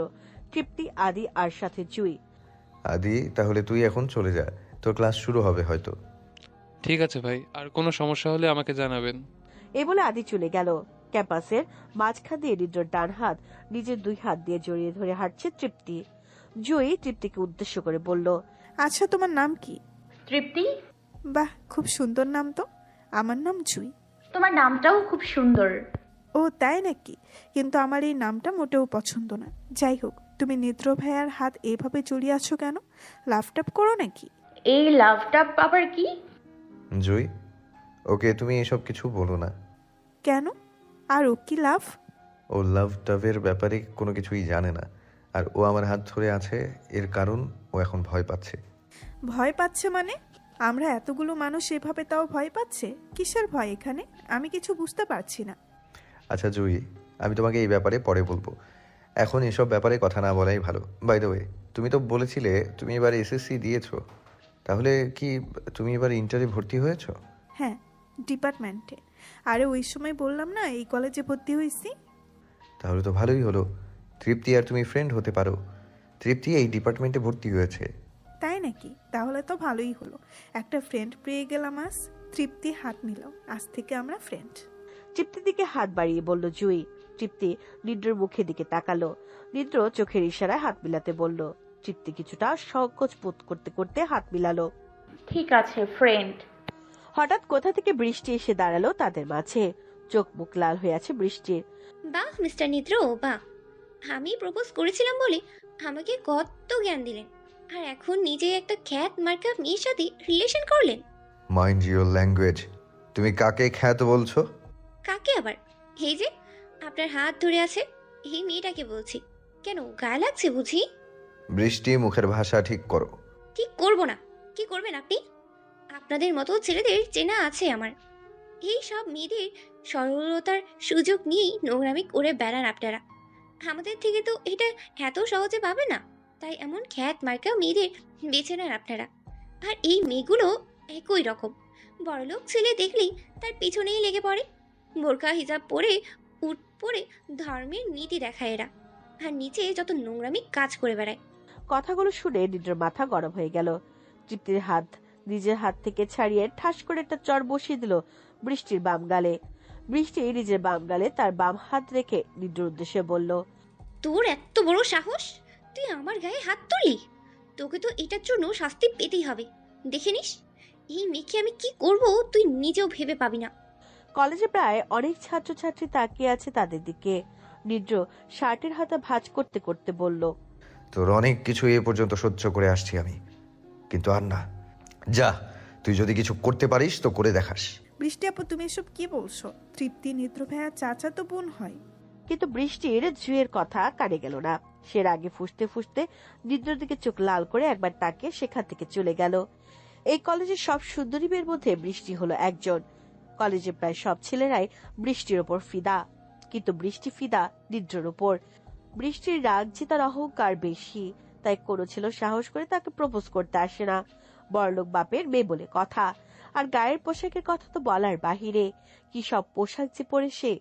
তৃপ্তি, আদি আর সাথে জুই। আদি, তাহলে তুই এখন চলে যা, তোর ক্লাস শুরু হবে হয়তো। ঠিক আছে ভাই, আর কোনো সমস্যা হলে আমাকে জানাবেন। এই বলে আদি চলে গেল। ক্যাম্পাসের মাঝখান দিয়ে নিদ্রর ডান হাত নিজের 2 হাত দিয়ে জড়িয়ে ধরে হাঁটছে তৃপ্তি। জুই তৃপ্তিকে উদ্দেশ্য করে বলল, আচ্ছা তোমার নাম কি? তৃপ্তি। বাহ, খুব সুন্দর নাম তো। আমার নাম জুই। তোমার নামটাও খুব সুন্দর। ও তাই নাকি? কিন্তু আমার এই নামটা মোটেও পছন্দ না। যাই হোক, তুমি নিদ্র ভাইয়ার হাত এইভাবে জড়িয়ে আছো কেন? লাফটাপ করো নাকি? এই লাভটা আবার কি? জুই, ওকে তুমি এসব কিছু বলো না। কেন? আর ও কি লাভ? ও লাভ টাভের ব্যাপারে কোনো কিছুই জানে না। আর ও আমার হাত ধরে আছে, এর কারণ ও এখন ভয় পাচ্ছে। ভয় পাচ্ছে মানে? আমরা এতগুলো মানুষ এভাবে, তাও ভয় পাচ্ছে? কিসের ভয় এখানে? আমি কিছু বুঝতে পারছি না। আচ্ছা জুই, আমি তোমাকে এই ব্যাপারে পরে বলবো, এখন এসব ব্যাপারে কথা না বলাই ভালো। বাই দ্য ওয়ে, তুমি তো বলেছিলে তুমি এবার এসএসসি দিয়েছো, তাহলে কি তুমি এবার ইন্টারে ভর্তি হয়েছো? হ্যাঁ, ডিপার্টমেন্টে। আরে ওই সময় বললাম না এই কলেজে ভর্তি হয়েছি। তাহলে তো ভালোই হলো, তৃপ্তি আর তুমি ফ্রেন্ড হতে পারো। তৃপ্তি এই ডিপার্টমেন্টে ভর্তি হয়েছে। তাই নাকি? তাহলে তো ভালোই হলো, একটা ফ্রেন্ড পেয়ে গেলাম আজ। তৃপ্তি হাত নিল, আজ থেকে আমরা ফ্রেন্ড। তৃপ্তির দিকে হাত বাড়িয়ে বলল জুই। তৃপ্তি নিদ্রর মুখের দিকে তাকালো। নিদ্র চোখের ইশারায় হাত মিলাতে বলল। তৃপ্তি কিছুটা সংকোচ বোধ করতে করতে হাত মিলালো। ঠিক আছে ফ্রেন্ড। হঠাৎ কোথা থেকে বৃষ্টি এসে দাঁড়ালো তাদের মাঝে। চোখ মুখ লাল হয়ে আছে বৃষ্টির। বাহ মিস্টার নিদ্র, বাহ। আমি প্রপোজ করেছিলাম বলে আমাকে কত জ্ঞান দিলেন, আর এখন নিজে একটা খ্যাত মার্কা মেয়ের সাথে রিলেশন করলেন। Mind your language. তুমি কাকে খ্যাত বলছো? কাকে আবার? এই যে আপনার হাত ধরে আছে এই মেয়েটাকে বলছি। কেন, গায়ে লাগছে বুঝি? বৃষ্টি, মুখের ভাষা ঠিক করো। ঠিক করবো না। কি করবেন আপনি? আপনাদের মতো ছেলেদের চেনা আছে আমার। এই সব মেয়েদের সরলতার সুযোগ নিয়েই নোংরামি করে বেড়ান আপনারা। আমাদের থেকে তো এটা এত সহজে পাবে না, তাই এমন খ্যাত মার্কা মেয়েদের বেছে নেন আপনারা। আর এই মেয়েগুলো একই রকম, বড়লোক ছেলে দেখলেই তার পিছনেই লেগে পড়ে। বোরকা হিজাব পরে উঠ পরে ধর্মের নীতি দেখায় এরা, আর নিচে যত নোংরামি কাজ করে বেড়ায়। কথাগুলো শুনে নিদ্রর মাথা গরম হয়ে গেল। তৃপ্তির হাত নিজের হাত থেকে ছাড়িয়ে ঠাস করে একটা চড় বসিয়ে দিল বৃষ্টির বাম গালে। বৃষ্টি নিজের বাম গালে তার বাম হাত রেখে নিদ্রর উদ্দেশ্যে বলল, তোর এত বড় সাহস, তুই আমার গায়ে হাত তুলি? তোকে তো এটার জন্য শাস্তি পেতেই হবে। দেখে নিস এই মেয়েকে আমি কি করব, তুই নিজেও ভেবে পাবি না। কলেজে প্রায় অনেক ছাত্রছাত্রী তাকিয়ে আছে তাদের দিকে। নিদ্র শার্টের হাতা ভাঁজ করতে করতে বলল, তোর অনেক কিছু এ পর্যন্ত সহ্য করে আসছি আমি, কিন্তু আর না। যা, তুই যদি কিছু করতে পারিস তো করে দেখাস। বৃষ্টি আপু, তুমি এসব কি বলছো? তৃপ্তি নিদ্র ভাইয়া চাচা তো বোন হয়। কিন্তু বৃষ্টির জুয়ের কথা কানে গেল না। সে রাগে ফুঁসতে ফুঁসতে নিদ্রর দিকে চোখ লাল করে একবার তাকিয়ে সেখান থেকে চলে গেল। এই কলেজের সব সুন্দরী মেয়ের মধ্যে বৃষ্টি হলো একজন। কলেজে প্রায় সব ছেলেরাই বৃষ্টির ওপর ফিদা, কিন্তু বৃষ্টি ফিদা নিদ্রর ওপর। বৃষ্টির রাগ যে তার অহংকার বেশি, তাই কোনো ছেলে সাহস করে তাকে প্রপোজ করতে আসে না। বড়লোক বাপের মেয়ে বলে কথা। আর গায়ের পোশাকের কথা তো বলার বাহিরে। কি সব পোশাক যে পরে সে!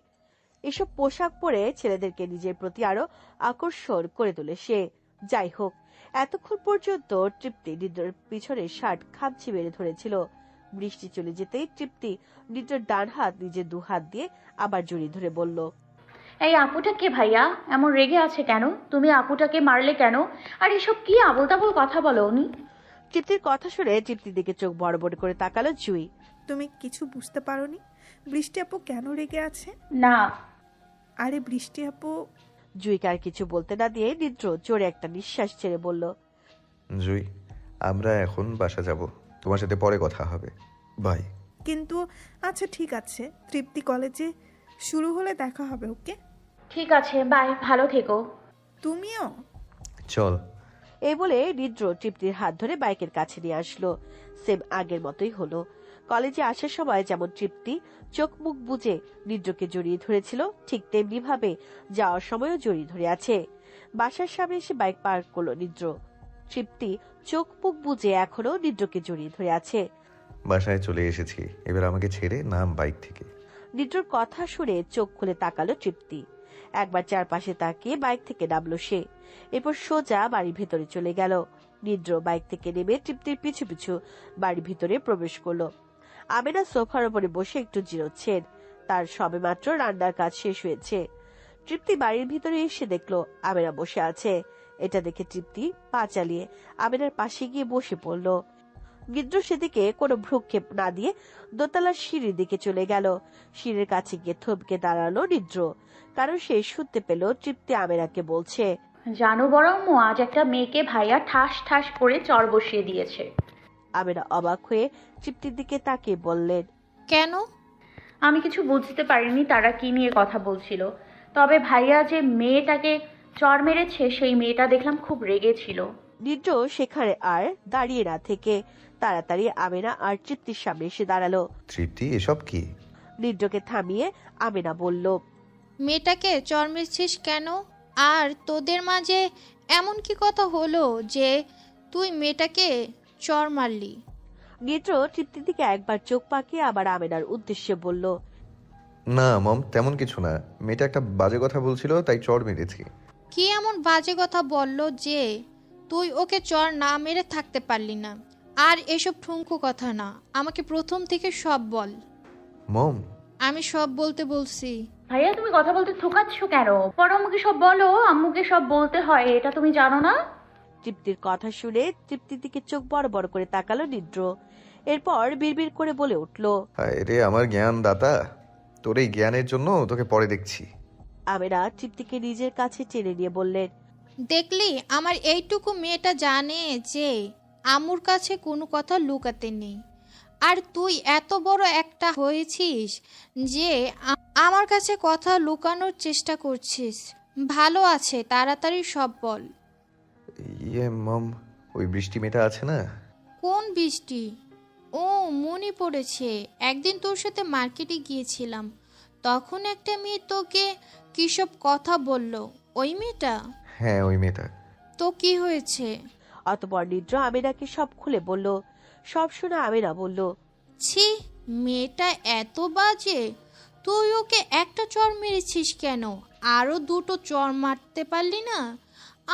এসব পোশাক পরে ছেলেদেরকে নিজের প্রতি আরো আকর্ষণ করে তোলে সে। যাই হোক, এতক্ষণ পর্যন্ত তৃপ্তি নিদ্রার পিছনে শার্ট খামচি মেরে ধরেছিল। বৃষ্টি চলে যেতেই তৃপ্তি নিদ্রার ডান হাত নিজের দু হাত দিয়ে আবার জড়িয়ে ধরে বলল, এই আপুটা কে ভাইয়া? এমন রেগে আছে কেন? তুমি আপুটাকে মারলে কেন? আর এসব কি আবোল তাবোল কথা বলো উনি? তৃপ্তির কথা শুনে তৃপ্তির দিকে চোখ বড় বড় করে তাকালো জুই। তুমি কিছু বুঝতে পারোনি বৃষ্টি আপু কেন রেগে আছে? না। আরে বৃষ্টি আপু। জুইকে আর কিছু বলতে না দিয়ে নিদ্র জোরে একটা নিঃশ্বাস ছেড়ে বলল, জুই, আমরা এখন বাসা যাব, তোমার সাথে পরে কথা হবে, বাই। কিন্তু আচ্ছা ঠিক আছে, তৃপ্তি কলেজে শুরু হলে দেখা হবে। ওকে, ঠিক আছে, বাই, ভালো থেকো। তুমিও চল। এই বলে নিদ্র তৃপ্তির হাত ধরে বাইকের কাছে নিয়ে আসলো। সেম আগের মতোই হলো। কলেজে আসার সময় যেমন তৃপ্তি চোখ মুখ বুজে নিদ্রকে জড়িয়ে ধরেছিল, ঠিক তেমনি ভাবে যাওয়ার সময়ও জড়িয়ে ধরে আছে। বাসার সামনে এসে বাইক পার্ক করলো নিদ্র। তৃপ্তি চোখ মুখ বুজে এখনো নিদ্রকে জড়িয়ে ধরে আছে। বাসায় চলে এসেছি, এবার আমাকে ছেড়ে নাম বাইক থেকে। নিদ্রর কথা শুনে চোখ খুলে তাকালো তৃপ্তি। একবার চারপাশে তাকিয়ে বাইক থেকে নামলো সে। এরপর সোজা বাড়ির ভেতরে চলে গেল। নিদ্র বাইক থেকে নেমে তৃপ্তির পিছু পিছু বাড়ির ভিতরে প্রবেশ করলো। আমেনা সোফার উপরে বসে একটু জিরোচ্ছেন। তার সবে মাত্র রান্নার কাজ শেষ হয়েছে। তৃপ্তি বাড়ির ভিতরে এসে দেখলো আমেনা বসে আছে। এটা দেখে তৃপ্তি পা চালিয়ে আমেনার পাশে গিয়ে বসে পড়ল। নিদ্র সেদিকে কোনো ভ্রুক্ষেপ না দিয়ে দোতলার সিঁড়ির দিকে চলে গেল। সিঁড়ির কাছে গিয়ে থমকে দাঁড়ালো নিদ্র, কারণ সে শুনতে পেল তৃপ্তি আমেনাকে বলছে, জানো বড়ম্মু, আজ একটা মেয়েকে ভাইয়া ঠাস ঠাস করে চর বসিয়ে দিয়েছে। আমেনা অবাক হয়ে তৃপ্তির দিকে তাকিয়ে বললেন, কেন? আমি কিছু বুঝতে পারিনি তারা কি নিয়ে কথা বলছিল, তবে ভাইয়া যে মেয়েটাকে চর মেরেছে সেই মেয়েটা দেখলাম খুব রেগেছিল। নিদ্র সেখানে আর দাঁড়িয়ে না থেকে তাড়াতাড়ি আমেনা আর তৃপ্তির সামনে এসে দাঁড়ালো। তৃপ্তি, এসব কি? নিদ্রকে থামিয়ে আমেনা বলল, মেয়েটাকে চর মেরেছিস কেন? আর তোদের মাঝে এমন কি কথা হলো যে তুই মেয়েটাকে চর মারলি? নিদ্র তৃপ্তির দিকে একবার চোখ পাকিয়ে আবার আমেনার উদ্দেশ্যে বলল, না মম, তেমন কিছু না। মেয়েটা একটা বাজে কথা বলছিল, তাই চড় মেরেছি। কি এমন বাজে কথা বললো যে তুই ওকে চড় না মেরে থাকতে পারলি না? আর এসব ঠুনকো কথা না, আমাকে প্রথম থেকে সব বল। মম, আমি সব বলতে বলছি। ভাইয়া তুমি কথা বলতে থোকাচ্ছ কেন? পর আম্মুকে সব বলো, আম্মুকে সব বলতে হয়, এটা তুমি জানো না? তৃপ্তির কথা শুনে তৃপ্তির দিকে চোখ বড় বড় করে তাকালো নিদ্র। এরপর বিড়বিড় করে বলে উঠল, হায় রে আমার জ্ঞান দাতা, তোর এই জ্ঞানের জন্য তোকে পরে দেখছি। আমেনা তৃপ্তিকে নিজের কাছে টেনে নিয়ে বললেন, দেখলি আমার এইটুকু মেয়েটা জানে যে আম্মুর কাছে কোনো কথা লুকাতে নেই। আর তুই এত বড় একটা হয়েছিস যে আমার কাছে কথা লুকানোর চেষ্টা করছিস। ভালো আছে, তাড়াতাড়ি সব বল। ইয়ে মম, ওই বৃষ্টি মেয়েটা আছে না? কোন বৃষ্টি? ও মনে পড়েছে, একদিন তোর সাথে মার্কেটে গিয়েছিলাম, তখন একটা মেয়ে তোকে কিসব কথা বলল, ওই মেয়েটা? হ্যাঁ ওই মেয়েটা। তো কি হয়েছে? অতপর নিদ্র আমেনাকে সব খুলে বলল। সব শুনে আমেনা বলল, ছি, মেয়েটা এত বাজে, তুই ওকে একটা চড় মেরেছিস কেন? আরো দুটো চড় মারতে পারলি না?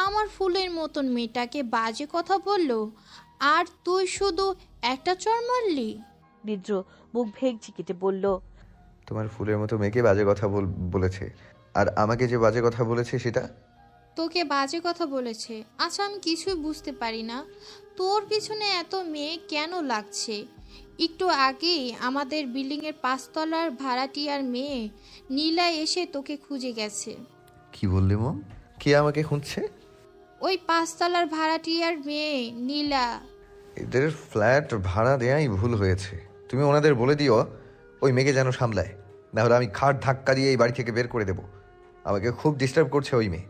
আমার ফুলের মতন মেয়েটাকে বাজে কথা বললো, আর তুই শুধু একটা চড় মারলি? নিদ্র মুখ ভেঙচি কেটে বলল, তোমার ফুলের মতো মেয়েকে বাজে কথা বলেছে, আর আমাকে যে বাজে কথা বলেছে সেটা? তোকে বাজে কথা বলেছে? আচ্ছা, আমি কিছুই বুঝতে পারি না, তোর পিছনে এত মেয়ে কেন লাগছে? একটু আগেই আমাদের বিল্ডিংয়ের 5 তলার ভাড়াটিয়ার মেয়ে নীলা এসে তোকে খুঁজে গেছে। কি বললি মম? কে আমাকে খুঁজছে? ওই 5 তলার ভাড়াটিয়ার মেয়ে নীলা। এদের ফ্ল্যাট ভাড়া দেয়াই ভুল হয়েছে। তুমি ওনাদের বলে দিও ওই মেয়েকে যেন সামলায়, না হলে আমি খাট ধাক্কা দিয়ে এই বাড়ি থেকে বের করে দেব। আমাকে খুব ডিস্টার্ব করছে ওই মেয়ে।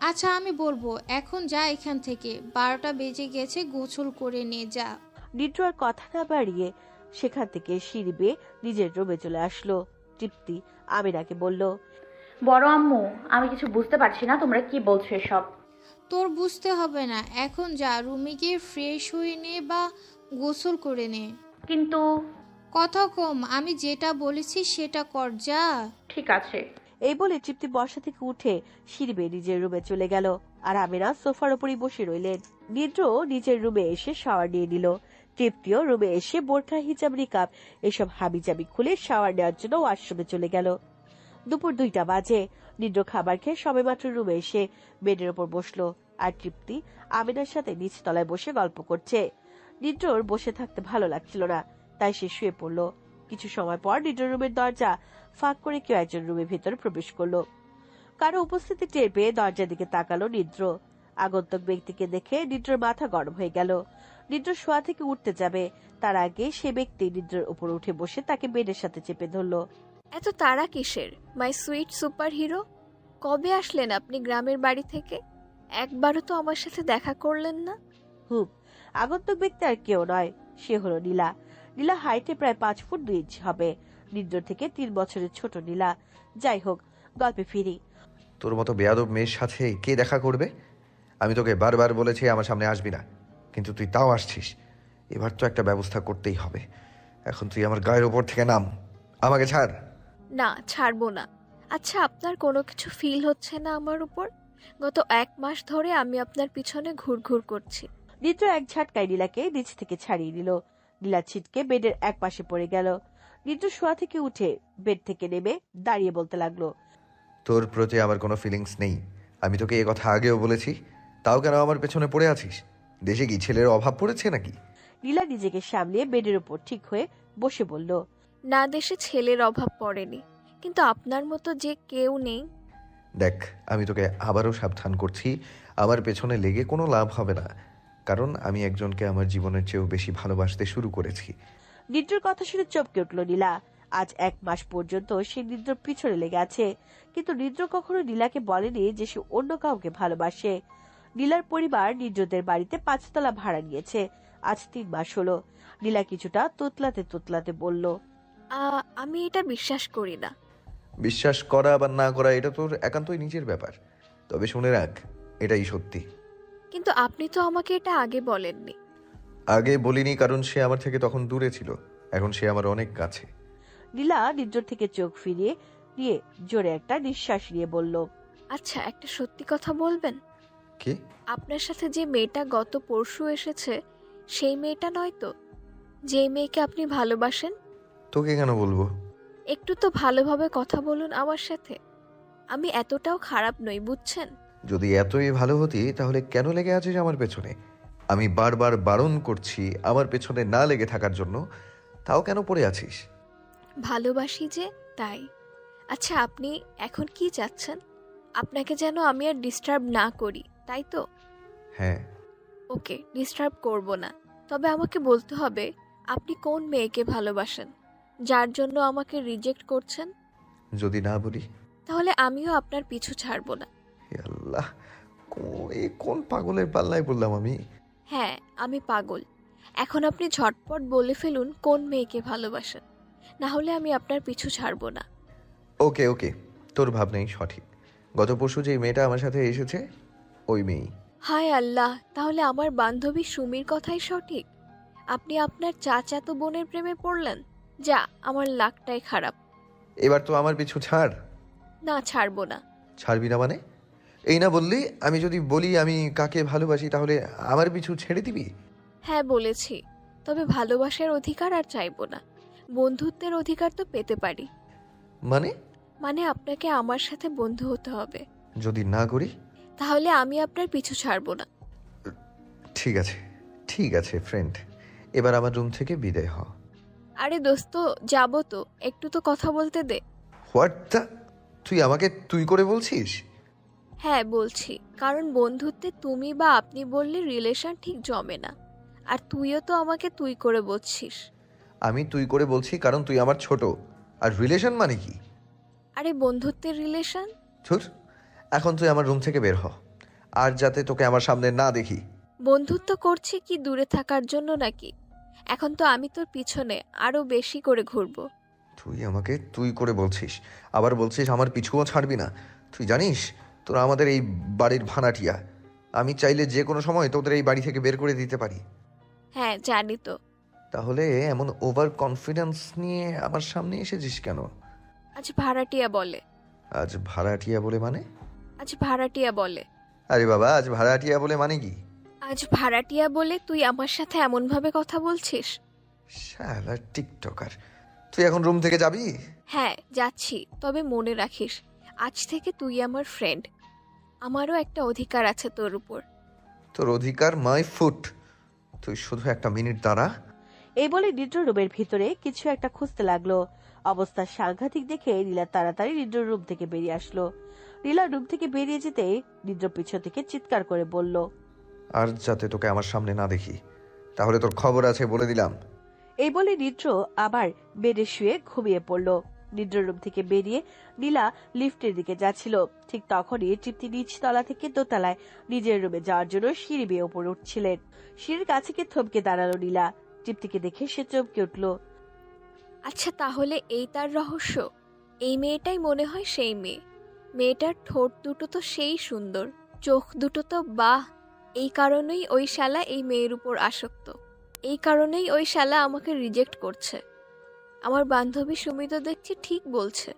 আচ্ছা আমি বলবো, এখন যা এখান থেকে, 12টা বেজে গেছে, গোসল করে নিয়ে যা। নিদ্র আর কথা না বাড়িয়ে সেখান থেকে সিঁড়ি বেয়ে নিজের রুমে চলে আসলো। তৃপ্তি আমিনাকে বলল, বড় আম্মু, আমি কিছু বুঝতে পারছি না, তোমরা কি বলছো এসব? তোর বুঝতে হবে না, এখন যা রুমে গিয়ে ফ্রেশ হয়ে নে বা গোসল করে নে। কিন্তু কথা কম, আমি যেটা বলেছি সেটা কর, যা। ঠিক আছে। এই বলে তৃপ্তি বসা থেকে উঠে সিঁড়ি বেয়ে নিজের রুমে চলে গেল, আর আমিনা সোফার উপরই বসে রইলেন। নিদ্র নিজের রুমে এসে শাওয়ার নিয়ে নিল। তৃপ্তিও রুমে এসে বোরখা, হিজাব, নিকাব এসব হাবিজাবি খুলে শাওয়ার নেওয়ার জন্য ওয়াশরুমে চলে গেল। দুপুর 2টা বাজে। নিদ্র খাবার খেয়ে সবেমাত্র রুমে এসে বেডের ওপর বসলো, আর তৃপ্তি আমিনার সাথে নিচতলায় বসে গল্প করছে। নিদ্রর বসে থাকতে ভালো লাগছিল না, তাই সে শুয়ে পড়ল। কিছু সময় পর নিদ্র রুমের দরজা ফাঁক করে কেউ একজন রুমের ভেতরে প্রবেশ করলো। কারো উপস্থিতি টের পেয়ে দরজার দিকে তাকালো নিদ্র। আগন্তুক ব্যক্তিকে দেখে নিদ্রর মাথা গরম হয়ে গেল। নিদ্র শোয়া থেকে উঠতে যাবে, তার আগে সে ব্যক্তি নিদ্রর উপর উঠে বসে তাকে বেডের সাথে চেপে ধরলো। এত তাড়া কিসের, মাই সুইট সুপার হিরো? কবে আসলেন আপনি গ্রামের বাড়ি থেকে? একবারও তো আমার সাথে দেখা করলেন না। আগন্তুক ব্যক্তি আর কেউ নয়, সে হলো নীলা। নীলা হাইটে প্রায় 5 ফুট 2 ইঞ্চি হবে। নিদ্র থেকে 3 বছরের ছোট নীলা। যাই হোক, গল্পে ফিরি। তোর মতো বেয়াদব মেয়ের সাথে কে দেখা করবে? আমি তোকে বারবার বলেছি আমার সামনে আসবি না, কিন্তু তুই তাও আসছিস। এবার তো একটা ব্যবস্থা করতেই হবে। এখন তুই আমার গায়ের ওপর থেকে নাম, আমাকে ছাড়। না, ছাড়বো না। আচ্ছা, আপনার কোনো কিছু ফিল হচ্ছে না আমার উপর? গত 1 মাস ধরে আমি আপনার পিছনে ঘুরঘুর করছি। নিদ্র এক ঝাটকায় নীলাকে নিচ থেকে ছাড়িয়ে নিল। নীলা ছিটকে বেডের এক পাশে পড়ে গেল। নিদ্র শোয়া থেকে উঠে বেড থেকে নেমে দাঁড়িয়ে বলতে লাগলো, তোর প্রতি আমার কোনো ফিলিংস নেই। আমি তোকে এ কথা আগেও বলেছি, তাও কেন আমার পেছনে পড়ে আছিস? দেশে কি ছেলের অভাব পড়েছে নাকি? নীলা নিজেকে সামলিয়ে বেডের উপর ঠিক হয়ে বসে বলল, না, দেশে ছেলের অভাব পড়েনি, কিন্তু আপনার মতো যে কেউ নেই। দেখ, আমি তোকে আবারও সাবধান করছি, আমার পেছনে লেগে কোনো লাভ হবে না, কারণ আমি একজনকে আমার জীবনের চেয়েও বেশি ভালোবাসতে শুরু করেছি। নিদ্রর কথা শুনে চমকে উঠল নীলা। আজ 1 মাস পর্যন্ত সে নিদ্রর পিছনে লেগে আছে, কিন্তু নিদ্র কখনো নীলাকে বলেনি যে সে অন্য কাউকে ভালোবাসে। নীলার পরিবার নিদ্রদের বাড়িতে 5 তলা ভাড়া নিয়েছে। আজ 3 মাস হলো। নীলা কিছুটা তোতলাতে তোতলাতে বলল, আমি এটা বিশ্বাস করি না। বিশ্বাস করা বা না করা এটা তোর একান্তই নিজের ব্যাপার, তবে শুনে রাখ, এটাই সত্যি। কিন্তু আপনি তো আমাকে এটা আগে বলেননি। আগে বলিনি কারণ সে আমার থেকে তখন দূরে ছিল, এখন সে আমার অনেক কাছে। নীলা নিদ্রার থেকে চোখ ফিরিয়ে নিয়ে জোরে একটা নিঃশ্বাস নিয়ে বলল, আচ্ছা, একটা সত্যি কথা বলবেন? কি? আপনার সাথে যে মেয়েটা গত পরশু এসেছে, সেই মেয়েটা নয় তো? যেই মেয়েকে আপনি ভালোবাসেন? তোকে কেন বলবো? একটু তো ভালোভাবে কথা বলুন আমার সাথে। আমি এতটাও খারাপ নই, বুঝছেন? যদি এতই ভালো হতি তাহলে কেন লেগে আছিস আমার পেছনে? আমি বারবার বারণ করছি আমার পেছনে না লেগে থাকার জন্য, তাও কেন পড়ে আছিস? ভালোবাসি যে, তাই। আচ্ছা, আপনি এখন কি চাচ্ছেন? আপনাকে যেন আমি আর ডিস্টার্ব না করি, তাই তো? হ্যাঁ। ওকে, ডিস্টার্ব করব না। তবে আমাকে বলতে হবে, আপনি কোন মেয়েকে ভালোবাসেন, যার জন্য আমাকে রিজেক্ট করছেন? যদি না বলি? তাহলে আমিও আপনার পিছু ছাড়ব না। হে আল্লাহ, কোন পাগলের পাল্লায় বললাম আমি? হ্যাঁ, আমি পাগল। এখন আপনি ঝটপট বলে ফেলুন কোন মেয়েকে ভালোবাসেন, না হলে আমি আপনার পিছু ছাড়ব না। ওকে ওকে, তোর ভাবনাই সঠিক। গত পরশু যে মেয়েটা আমার সাথে এসেছে, ওই মেয়েই। হায় আল্লাহ, তাহলে আমার বান্ধবী সুমির কথাই সঠিক? আপনি আপনার চাচাতো বোনের প্রেমে পড়লেন? যা, আমার লাকটাই খারাপ। এবার তো আমার পিছু ছাড়। না, ছাড়বো না। ছাড়বি না মানে? এই না বললি আমি যদি বলি আমি কাকে ভালোবাসি তাহলে আমার পিছু ছেড়ে দিবি? হ্যাঁ, বলেছি। তবে ভালোবাসার অধিকার আর চাইবো না। বন্ধুত্বের অধিকার তো পেতে পারি। মানে আপনাকে আমার সাথে বন্ধু হতে হবে। যদি না করি? তাহলে আমি আপনার পিছু ছাড়বো না। ঠিক আছে ফ্রেন্ড, এবার আমার রুম থেকে বিদায় হ। আরে দোস্ত, যাবো তো, একটু তো কথা বলতে দে। What the? তুই আমাকে তুই করে বলছিস? হ্যাঁ, বলছি, কারণ বন্ধুত্বে তুমি বা আপনি বললে রিলেশন ঠিক জমে না। আর তুইও তো আমাকে তুই করে বলছিস। আমি তুই করে বলছি কারণ তুই আমার ছোট। আর রিলেশন মানে কি? আরে বন্ধুত্বের রিলেশন। ধুর, এখন তুই আমার রুম থেকে বের হ, আর যাতে তোকে আমার সামনে না দেখি। বন্ধুত্ব করছি কি দূরে থাকার জন্য নাকি? এখন তো আমি তোর পিছনে আরো বেশি করে ঘুরবো। তুই আমাকে তুই করে বলছিস, আবার বলছিস আমার পিছুও ছাড়বি না। তুই জানিস তোরা আমাদের এই বাড়ির ভাড়াটিয়া। আমি চাইলে যে কোনো সময় তোদের এই বাড়ি থেকে বের করে দিতে পারি। হ্যাঁ, জানি তো। তাহলে এমন ওভার কনফিডেন্স নিয়ে আমার সামনে এসেছিস কেন? আজ ভাড়াটিয়া বলে। আজ ভাড়াটিয়া বলে মানে? আজ ভাড়াটিয়া বলে। আরে বাবা, আজ ভাড়াটিয়া বলে মানে কি? আজ ভাড়াটিয়া বলে তুই আমার সাথে এমন ভাবে কথা বলছিস। শালা টিকটকার, তুই এখন রুম থেকে যাবি? হ্যাঁ, যাচ্ছি। তবে মনে রাখিস, আজ থেকে তুই আমার ফ্রেন্ড। আমারও একটা অধিকার আছে তোর উপর। তোর অধিকার মাই ফুট। তুই শুধু একটা মিনিট দাঁড়া। এই বলে নিদ্র রুমের ভিতরে কিছু একটা খুঁজতে লাগলো। অবস্থা সাংঘাতিক দেখে নীলা তাড়াতাড়ি নিদ্র রুম থেকে বেরিয়ে আসলো। নীলা রুম থেকে বেরিয়ে যেতে নিদ্র পিছন থেকে চিৎকার করে বলল, আর যাতে তোকে আমার সামনে না দেখি, তাহলে তোর খবর আছে বলে দিলাম। এই বলে নিদ্র আবার বেডে শুয়ে ঘুমিয়ে পড়ল। নিদ্র রুম থেকে বেরিয়ে নীলা লিফটের দিকে যাচ্ছিল। ঠিক তখনই তৃপ্তি নিচ তলা থেকে দোতলায় নিজের রুমে যাওয়ার জন্য সিঁড়ি বেয়ে ওপরে উঠছিলেন। সিঁড়ির কাছে গিয়ে থমকে দাঁড়ালো নীলা। তৃপ্তিকে দেখে সে চমকে উঠল। আচ্ছা, তাহলে এই তার রহস্য? এই মেয়েটাই মনে হয় সেই মেয়ে। মেয়েটার ঠোঁট দুটো তো সেই সুন্দর, চোখ দুটো তো বাহ। এই কারণেই ওই শালা এই মেয়ের উপর আসক্ত। এই কারণেই ওই শালা আমাকে রিজেক্ট করছে। আমার বান্ধবী সুমি তো দেখছি ঠিক বলছে।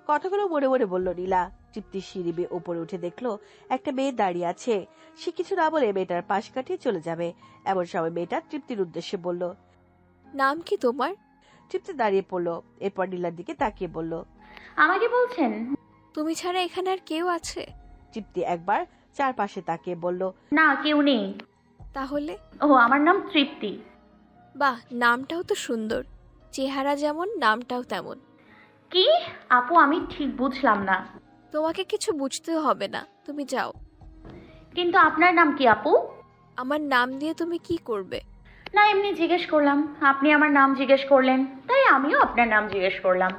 কথাগুলো মনে মনে বলল নীলা। তৃপ্তি সিঁড়ি বেয়ে ওপরে উঠে দেখলো একটা মেয়ে দাঁড়িয়ে আছে। সে কিছু না বলে মেয়েটার পাশ কাটিয়ে চলে যাবে। এমন সময় মেয়েটা তৃপ্তির উদ্দেশ্যে বলল, নাম কি তোমার? তৃপ্তি দাঁড়িয়ে পড়লো। এরপর নীলার দিকে তাকিয়ে বলল, আমাকে বলছেন? তুমি ছাড়া এখানে আর কেউ আছে? তৃপ্তি একবার চারপাশে তাকিয়ে বলল, না, কেউ নেই। তাহলে? ও, আমার নাম তৃপ্তি। বাহ, নামটাও তো সুন্দর। চেহারা যেমন, নামটাও তেমন। কি আপু, আমি ঠিক বুঝলাম না। তোমাকে কিছু বুঝতে হবে না, তুমি যাও। কিন্তু আপনার নাম কি আপু? আমার নাম দিয়ে তুমি কি করবে? না, এমনি জিজ্ঞেস করলাম। আপনি আমার নাম জিজ্ঞেস করলেন, তাই আমিও আপনার নাম জিজ্ঞেস করলাম।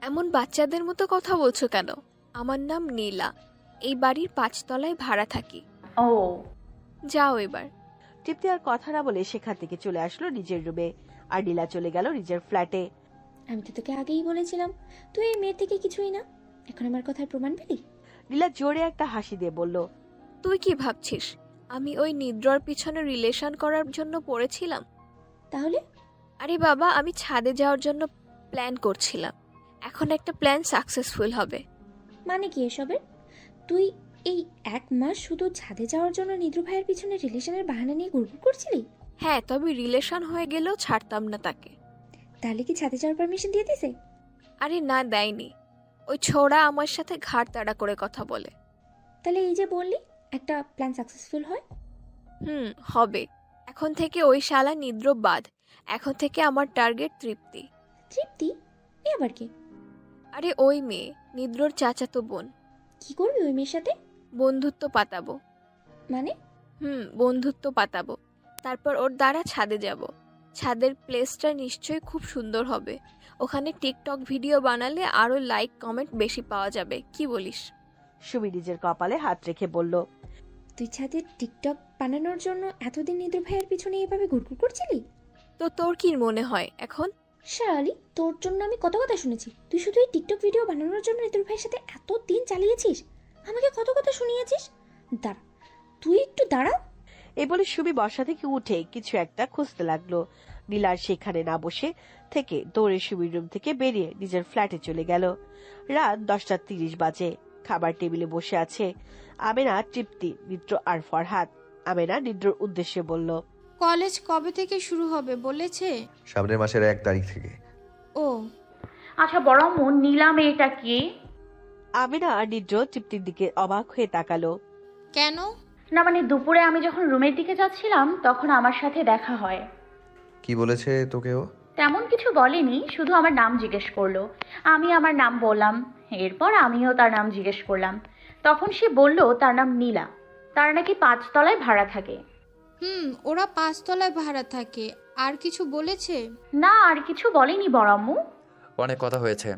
এমন বাচ্চাদের মতো কথা বলছো কেন? আমার নাম নীলা। এই বাড়ির 5 তলায় ভাড়া থাকি। ও, যাও এবার। তৃপ্তি আর কথা না বলে সেখান থেকে চলে আসলো নিজের রুমে। আর নীলা চলে গেল নিজের ফ্ল্যাটে। আমি তো তোকে আগেই বলেছিলাম তুই এই মেয়ের থেকে কিছুই না। এখন আমার কথার প্রমাণ পেলি? নীলা জোরে একটা হাসি দিয়ে বলল, তুই কি ভাবছিস আমি ওই নিদ্রার পিছনে রিলেশন করার জন্য পড়েছিলাম? তাহলে? আরে বাবা, আমি ছাদে যাওয়ার জন্য প্ল্যান করছিলাম। এখন একটা প্ল্যান সাকসেসফুল হবে। মানে কি এসবের? তুই এই 1 মাস শুধু ছাদে যাওয়ার জন্য নিদ্র ভাইয়ের পিছনে রিলেশনের বাহানা নিয়ে ঘুরঘুর করছিলি? হ্যাঁ, তবে রিলেশন হয়ে গেলেও ছাড়তাম না তাকে। তাহলে কি ছাদে যাওয়ার পারমিশন দিয়ে দিছে? আরে না, দেয়নি। ওই ছোড়া আমার সাথে ঘাড় তাড়া করে কথা বলে। তাহলে এই যে বললি একটা প্ল্যান সাকসেসফুল হয়। হবে। এখন থেকে ওই শালা নিদ্র বাদ। এখন থেকে আমার টার্গেট তৃপ্তি। তৃপ্তি? এ আবার কি? আরে ওই মেয়ে, নিদ্রর চাচাতো বোন। কি করবি ওই মেয়ের সাথে? বন্ধুত্ব পাতাবো। মানে? বন্ধুত্ব পাতাবো। তারপর ওর দ্বারা ছাদে যাব। ছাদের প্লেসটা নিশ্চয়ই খুব সুন্দর হবে। ওখানে টিকটক ভিডিও বানালে আরো লাইক কমেন্ট বেশি পাওয়া যাবে। কি বলিস? সুমি নিজের কপালে হাত রেখে বলল, তুই ছাদে টিকটক বানানোর জন্য এতদিন নিদ্র ভাইয়ের পিছনে এভাবে ঘুরঘুর করছিলি? তো তোর কি মনে হয় এখন? শালি, তোর জন্য আমি কত কথা শুনেছি। তুই শুধু এই টিকটক ভিডিও বানানোর জন্য নিদ্র ভাইয়ের সাথে এত দিন চালিয়েছিস। আমাকে কত কথা শুনিয়েছিস। দাঁড়া, তুই একটু দাঁড়া। এই বলে সুমি বসা থেকে উঠে কিছু একটা খুঁজতে লাগলো। নীলার সেখানে না বসে থেকে দৌড়ে সুমির রুম থেকে বেরিয়ে নিজের ফ্ল্যাটে চলে গেল। রাত 10:30 বাজে। খাবার টেবিলে বসে আছে আমেনা, তৃপ্তি, নিদ্র আর ফরহাদ। আমেনা নিদ্রর উদ্দেশ্যে বলল, কলেজ কবে থেকে শুরু হবে বলেছে? সামনের মাসের 1 তারিখ থেকে। ও আচ্ছা বড় আম্মু, নীলা মেয়েটা কি? আমেনা আর নিদ্র তৃপ্তির দিকে অবাক হয়ে তাকালো। কেন? না মানে দুপুরে আমি যখন রুমের দিকে যাচ্ছিলাম তখন আমার সাথে দেখা হয়। কি বলেছে তোকে ও? তেমন কিছু বলেনি, শুধু আমার নাম জিজ্ঞেস করলো। আমি আমার নাম বললাম। এরপর আমিও তার নাম জিজ্ঞেস করলাম। তখন সে বলল তার নাম নীলা। তার নাকি 5 তলায় ভাড়া থাকে। ওরা 5 তলায় ভাড়া থাকে। আর কিছু বলেছে? না, আর কিছু বলেনি বড় আম্মু। অনেক কথা হয়েছে,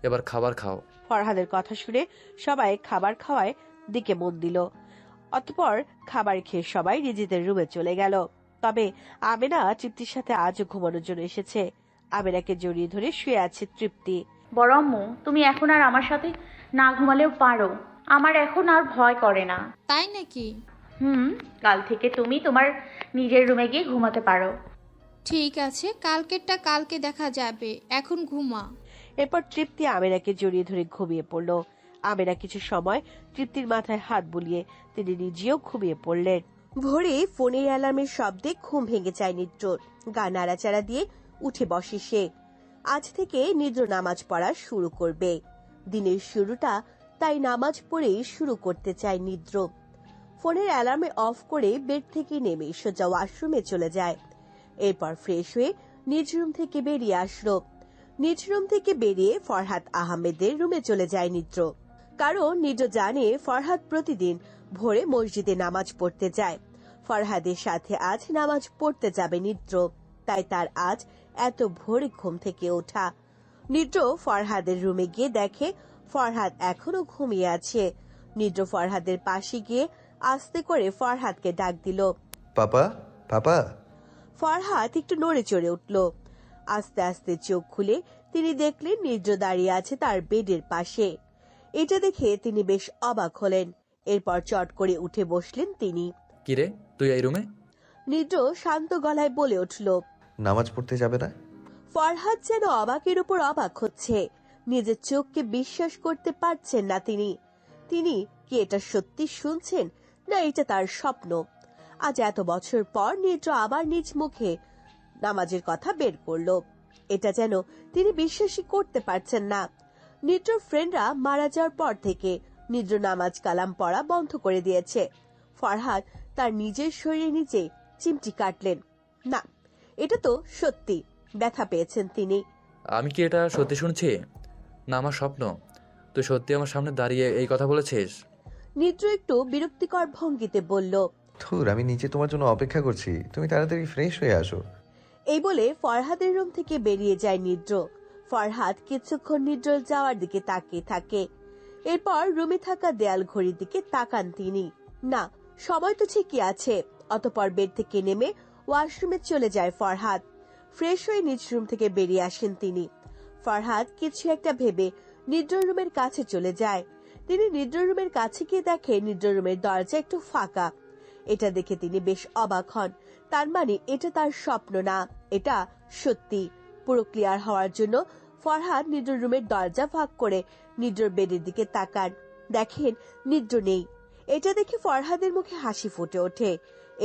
এবার খাবার খাও। ফরহাদের কথা শুনে সবাই খাবার খাওয়ায় দিকে মন দিল। অতঃপর খাবার খেয়ে সবাই নিজেদের রুমে চলে গেল। তবে আমেনা তৃপ্তির সাথে আজও ঘুমানোর জন্য এসেছে। আমেনাকে জড়িয়ে ধরে শুয়ে আছে তৃপ্তি। বড় আম্মু, তুমি এখন আর আমার সাথে না ঘুমালেও পারো। আমার এখন আর ভয় করে না। তাই নাকি? কাল থেকে তুমি তোমার নিজের রুমে গিয়ে ঘুমাতে পারো। ঠিক আছে, কালকেরটা কালকে দেখা যাবে। এখন ঘুমা। এরপর তৃপ্তি আমেনাকে জড়িয়ে ধরে ঘুমিয়ে পড়ল। আমেনা কিছু সময় তৃপ্তির মাথায় হাত বুলিয়ে তিনি নিজেও ঘুমিয়ে পড়লেন। ভোরে ফোনের অ্যালার্মের শব্দে ঘুম ভেঙে যায় নিদ্রর। গা নাড়াচাড়া দিয়ে উঠে বসে সে। আজ থেকে নিদ্র নামাজ পড়া শুরু করবে। দিনের শুরুটা তাই নামাজ পড়েই শুরু করতে চায় নিদ্র। ফোনের অ্যালার্মে অফ করে বেড থেকে নেমে সোজা ওয়াশরুমে চলে যায়। এরপর ফ্রেশ হয়ে নিজ রুম থেকে বেরিয়ে আসলো। নিজ রুম থেকে বেরিয়ে ফরহাদ আহমেদের রুমে চলে যায় নিদ্র। কারণ নিদ্র জানে ফরহাদ প্রতিদিন ভোরে মসজিদে নামাজ পড়তে যায়। ফরহাদের সাথে আজ নামাজ পড়তে যাবে নিদ্র, তাই তার আজ এত ভোরে ঘুম থেকে ওঠা। নিদ্র ফরহাদের রুমে গিয়ে দেখে ফরহাদ এখনো ঘুমিয়ে আছে। নিদ্র ফরহাদের পাশে গিয়ে আস্তে করে ফরহাদকে ডাক দিল, পাপা পাপা। ফরহাদ একটু নড়ে চড়ে উঠল। আস্তে আস্তে চোখ খুলে তিনি দেখলেন নিদ্র দাঁড়িয়ে আছে তার বেডের পাশে। এটা দেখে তিনি বেশ অবাক হলেন। এরপর চট করে উঠে বসলেন তিনি। কিরে, তুই এই রুমে? নিদ্র শান্ত গলায় বলে উঠল, নামাজ পড়তে যাবে না? ফরহাদ যেন অবাকের উপর অবাক হচ্ছে। নিজের চোখকে বিশ্বাস করতে পারছেন না তিনি। তিনি কি এটা সত্যি শুনছেন, না এটা তার স্বপ্ন? আজ এত বছর পর নিদ্র আবার নিজ মুখে নামাজের কথা বের করলো। এটা যেন তিনি বিশ্বাসই করতে পারছেন না। নিদ্র ফ্রেন্ডরা মারা যাওয়ার পর থেকে নিদ্র নামাজ কালাম পড়া বন্ধ করে দিয়েছে। ফরহাদ তার নিজের শরীরে নিচে চিমটি কাটলেন। না, এটা তো সত্যি। ব্যথা পেয়েছেন তিনি। আমি কি এটা সত্যি শুনছি, না আমার স্বপ্ন? তুই সত্যি আমার সামনে দাঁড়িয়ে এই কথা বলেছিস? নিদ্র একটু বিরক্তিকর ভঙ্গিতে বলল, ধুর, আমি নিচে তোমার জন্য অপেক্ষা করছি, তুমি তাড়াতাড়ি ফ্রেশ হয়ে আসো। এই বলে ফরহাদের রুম থেকে বেরিয়ে যায় নিদ্র। ফরহাদ কিছুক্ষণ নিদ্র যাওয়ার দিকে তাকিয়ে থাকে। এরপর রুমে থাকা দেয়াল ঘড়ির দিকে তাকান তিনি। না, সময় তো ঠিকই আছে। অতঃপর বেড থেকে নেমে ওয়াশরুমে চলে যায় ফরহাদ। ফ্রেশ হয়ে নিজ রুম থেকে বেরিয়ে আসেন তিনি। ফরহাদ কিছু একটা ভেবে নিদ্র রুমের কাছে চলে যায়। তিনি নিদ্র রুমের কাছে গিয়ে দেখে নিদ্র রুমের দরজা একটু ফাঁকা। এটা দেখে তিনি বেশ অবাক হন। তার মানে এটা তার স্বপ্ন না, এটা সত্যি। পুরো ক্লিয়ার হওয়ার জন্য ফরহাদ নিদ্র রুমের দরজা ফাঁক করে নিদ্রর বেডের দিকে তাকান। দেখেন নিদ্র নেই। এটা দেখে ফরহাদের মুখে হাসি ফুটে ওঠে।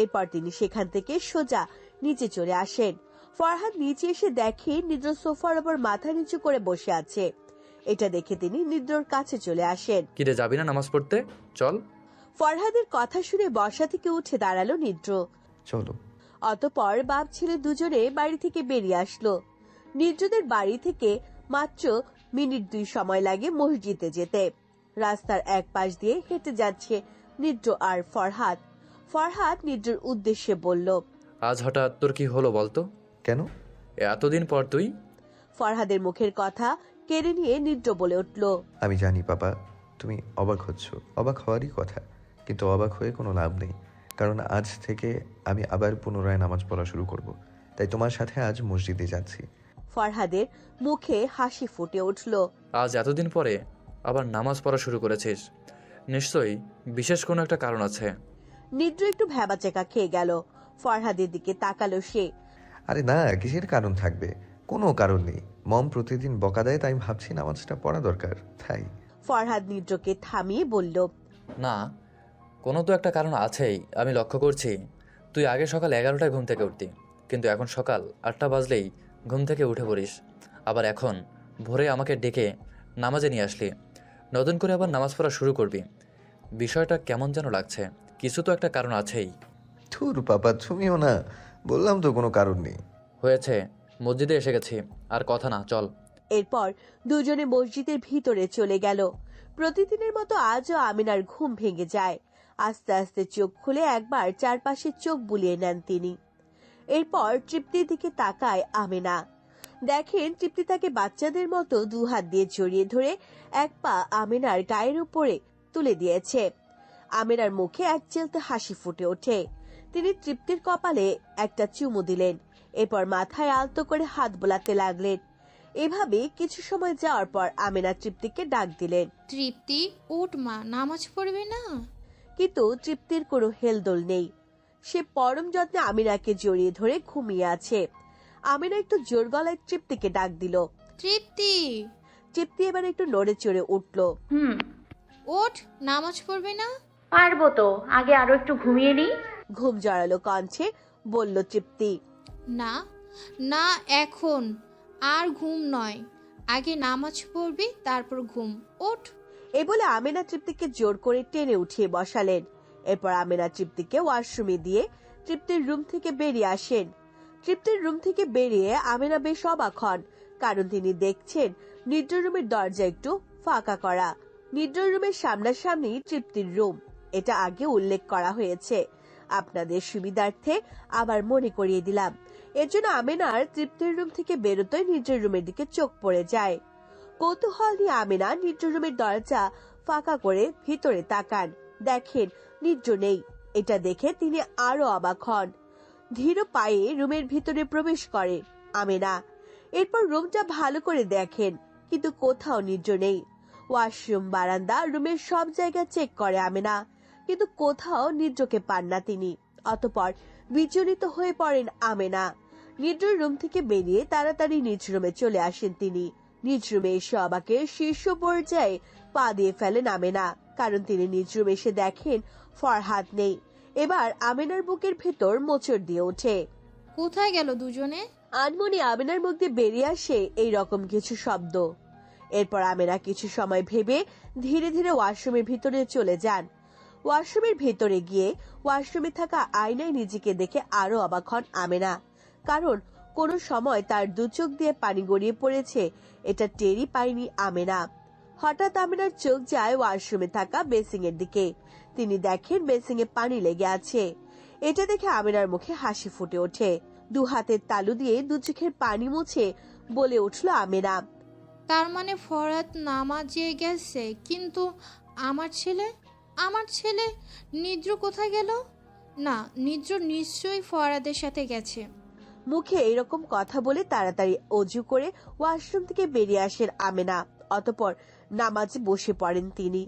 এরপর তিনি সেখান থেকে সোজা নিচে চলে আসেন। ফরহাদ নিচে এসে দেখে নিদ্র সোফার ওপর মাথা নিচু করে বসে আছে। এটা দেখে তিনি নিদ্রর কাছে চলে আসেন। কিরে, যাবি না নামাজ পড়তে? চল। ফরহাদের কথা শুনে বসা থেকে উঠে দাঁড়ালো নিদ্র। চলো। অতঃপর বাপ ছেলে দুজনে বাড়ি থেকে বেরিয়ে আসলো। নিদ্রদের বাড়ি থেকে মাত্র মিনিট 2 সময় লাগে মসজিদে যেতে। রাস্তার এক পাশ দিয়ে হেঁটে যাচ্ছে নিদ্র আর ফরহাদ। ফরহাদ নিদ্রর উদ্দেশ্যে বলল, আজ হঠাৎ তোর কি হলো বলতো? কেন? এতদিন পর তুই? ফরহাদের মুখের কথা কেড়ে নিয়ে নিদ্র বলে উঠল, আমি জানি পাপা, তুমি অবাক হচ্ছ। অবাক হওয়ারই কথা, কিন্তু অবাক হয়ে কোনো লাভ নেই, কারণ আজ থেকে আমি আবার পুনরায় নামাজ পড়া শুরু করব। তাই তোমার সাথে আজ মসজিদে যাচ্ছি। ফরহাদের মুখে হাসি ফুটে উঠল। আজ এতদিন পরে আবার নামাজ পড়া শুরু করেছিস, নিশ্চয়ই বিশেষ কোনো একটা কারণ আছে। নিদ্র একটু ভ্যাবাচেকা খেয়ে গেল। ফরহাদের দিকে তাকালো সে। আরে না, কিসের কারণ থাকবে? কোনো কারণ নেই। মম প্রতিদিন বকা দেয়, তাই ভাবছি নামাজটা পড়া দরকার, তাই। ফরহাদ নিদ্রকে থামিয়ে বলল, না, কোনো তো একটা কারণ আছেই। আমি লক্ষ্য করছি তুই আগে সকাল 11টায় ঘুম থেকে উঠতি, কিন্তু এখন সকাল 8টা বাজলেই ঘুম থেকে উঠে পড়িস। আবার এখন ভোরে আমাকে ডেকে নামাজে নিয়ে আসলি, নতুন করে আবার নামাজ পড়া শুরু করবি। বিষয়টা কেমন যেন লাগছে। কিছু তো একটা কারণ আছেই। ধুর পাপা, তুমিও না। বললাম তো কোনো কারণ নেই। হয়েছে, মসজিদে এসে গেছি, আর কথা না, চল। এরপর দুজনে মসজিদের ভিতরে চলে গেল। প্রতিদিনের মতো আজও আমিনার ঘুম ভেঙে যায়। আস্তে আস্তে চোখ খুলে একবার চারপাশে চোখ বুলিয়ে নেন তিনি। এরপর তৃপ্তির দিকে তাকায় আমিনা। দেখেন তৃপ্তি তাকে বাচ্চাদের মতো 2 হাত দিয়ে জড়িয়ে ধরে এক পা আমিনার গায়ের উপরে তুলে দিয়েছে। আমিনার মুখে এক চেলতে হাসি ফুটে ওঠে। তিনি তৃপ্তির কপালে একটা চুমু দিলেন। এরপর মাথায় আলতো করে হাত বোলাতে লাগলেন। এভাবে কিছু সময় যাওয়ার পর আমিনা তৃপ্তিকে ডাক দিলেন, তৃপ্তি, উঠ মা, নামাজ পড়বে না? কিন্তু তৃপ্তির কোনো হেলদোল নেই। সে পরম যত্নে আমিনাকে জড়িয়ে ধরে ঘুমিয়ে আছে। আমিনা একটু জোর গলায় তৃপ্তিকে ডাক দিল, তৃপ্তি। তৃপ্তি এবার একটু নড়ে চড়ে উঠল। ওঠ, নামাজ পড়বে না? পারবো তো, আগে আরো একটু ঘুমিয়ে নিই। ঘুম জড়ালো কণ্ঠে বলল তৃপ্তি। না না, এখন আর ঘুম নয়, আগে নামাজ পড়বি তারপর ঘুম। ওঠ। এই বলে আমিনা তৃপ্তিকে জোর করে টেনে উঠিয়ে বসালেন। এরপর আমিনা তৃপ্তিকে ওয়াশরুমে দিয়ে তৃপ্তির রুম থেকে বেরিয়ে আসেন। তৃপ্তির রুম থেকে বেরিয়ে আমিনা বেশ অবাক হন, কারণ তিনি দেখছেন নিদ্র রুমের দরজা একটু ফাঁকা করা। নিদ্র রুমের সামনাসামনি তৃপ্তির রুম। এটা আগে উল্লেখ করা হয়েছে, আপনাদের সুবিধার্থে আবার মনে করিয়ে দিলাম। এর জন্য আমিনার তৃপ্তির রুম থেকে বেরোতেই নিদ্র রুমের দিকে চোখ পড়ে যায়। কৌতূহল নিয়ে আমিনা নিদ্র রুমের দরজা ফাঁকা করে ভিতরে তাকান। দেখেন নিদ্র নেই। এটা দেখে তিনি আরো অবাক হন। ধীর পায়ে রুমের ভিতরে প্রবেশ করে আমিনা। এরপর রুমটা ভালো করে দেখেন, কিন্তু কোথাও নিদ্র নেই। ওয়াশরুম, বারান্দা, রুমের সব জায়গা চেক করে আমিনা, কিন্তু কোথাও নিদ্রকে পান না তিনি। অতঃপর বিচলিত হয়ে পড়েন আমিনা। নিদ্র রুম থেকে বেরিয়ে তাড়াতাড়ি নিজ রুমে চলে আসেন তিনি। নিজ রুমে এসে অবাকের শীর্ষ পর্যায়ে পা দিয়ে ফেলেন আমিনা, কারণ তিনি নিজ রুমে এসে দেখেন ফরহাদ নেই। এবার আমিনার বুকের ভেতর মোচড় দিয়ে ওঠে। কোথায় গেল দুজনে? আনমনে আমিনার মুখ দিয়ে বেরিয়ে আসে এই রকম কিছু শব্দ। এরপর আমিনা কিছু সময় ভেবে ধীরে ধীরে ওয়াশরুমের ভিতরে চলে যান। ওয়াশরুমের ভেতরে গিয়ে ওয়াশরুমে থাকা আয়নায় নিজেকে দেখে আরো অবাক হন আমিনা, কারণ কোন সময় তার 2 চোখ দিয়ে পানি গড়িয়ে পড়েছে এটা টেরই পায়নি আমিনা। হঠাৎ আমিনার চোখ যায় ওয়াশরুমে থাকা বেসিং এর দিকে। তিনি দেখেন বেসিং এ পানি লেগে আছে। এটা দেখে আমিনার মুখে হাসি ফুটে ওঠে। 2 হাতের তালু দিয়ে 2 চোখের পানি মুছে বলে উঠল আমিনা, তার মানে ফরহাদ নামাজে গেছে, কিন্তু আমার ছেলে নিদ্র কোথায় গেল? না, নিদ্র নিশ্চয়ই ফরহাদের সাথে গেছে। মুখে এরকম কথা বলে তাড়াতাড়ি অজু করে ওয়াশরুম থেকে বেরিয়ে আসেন আমিনা। অতঃপর নামাজে বসে পড়েন তিনি।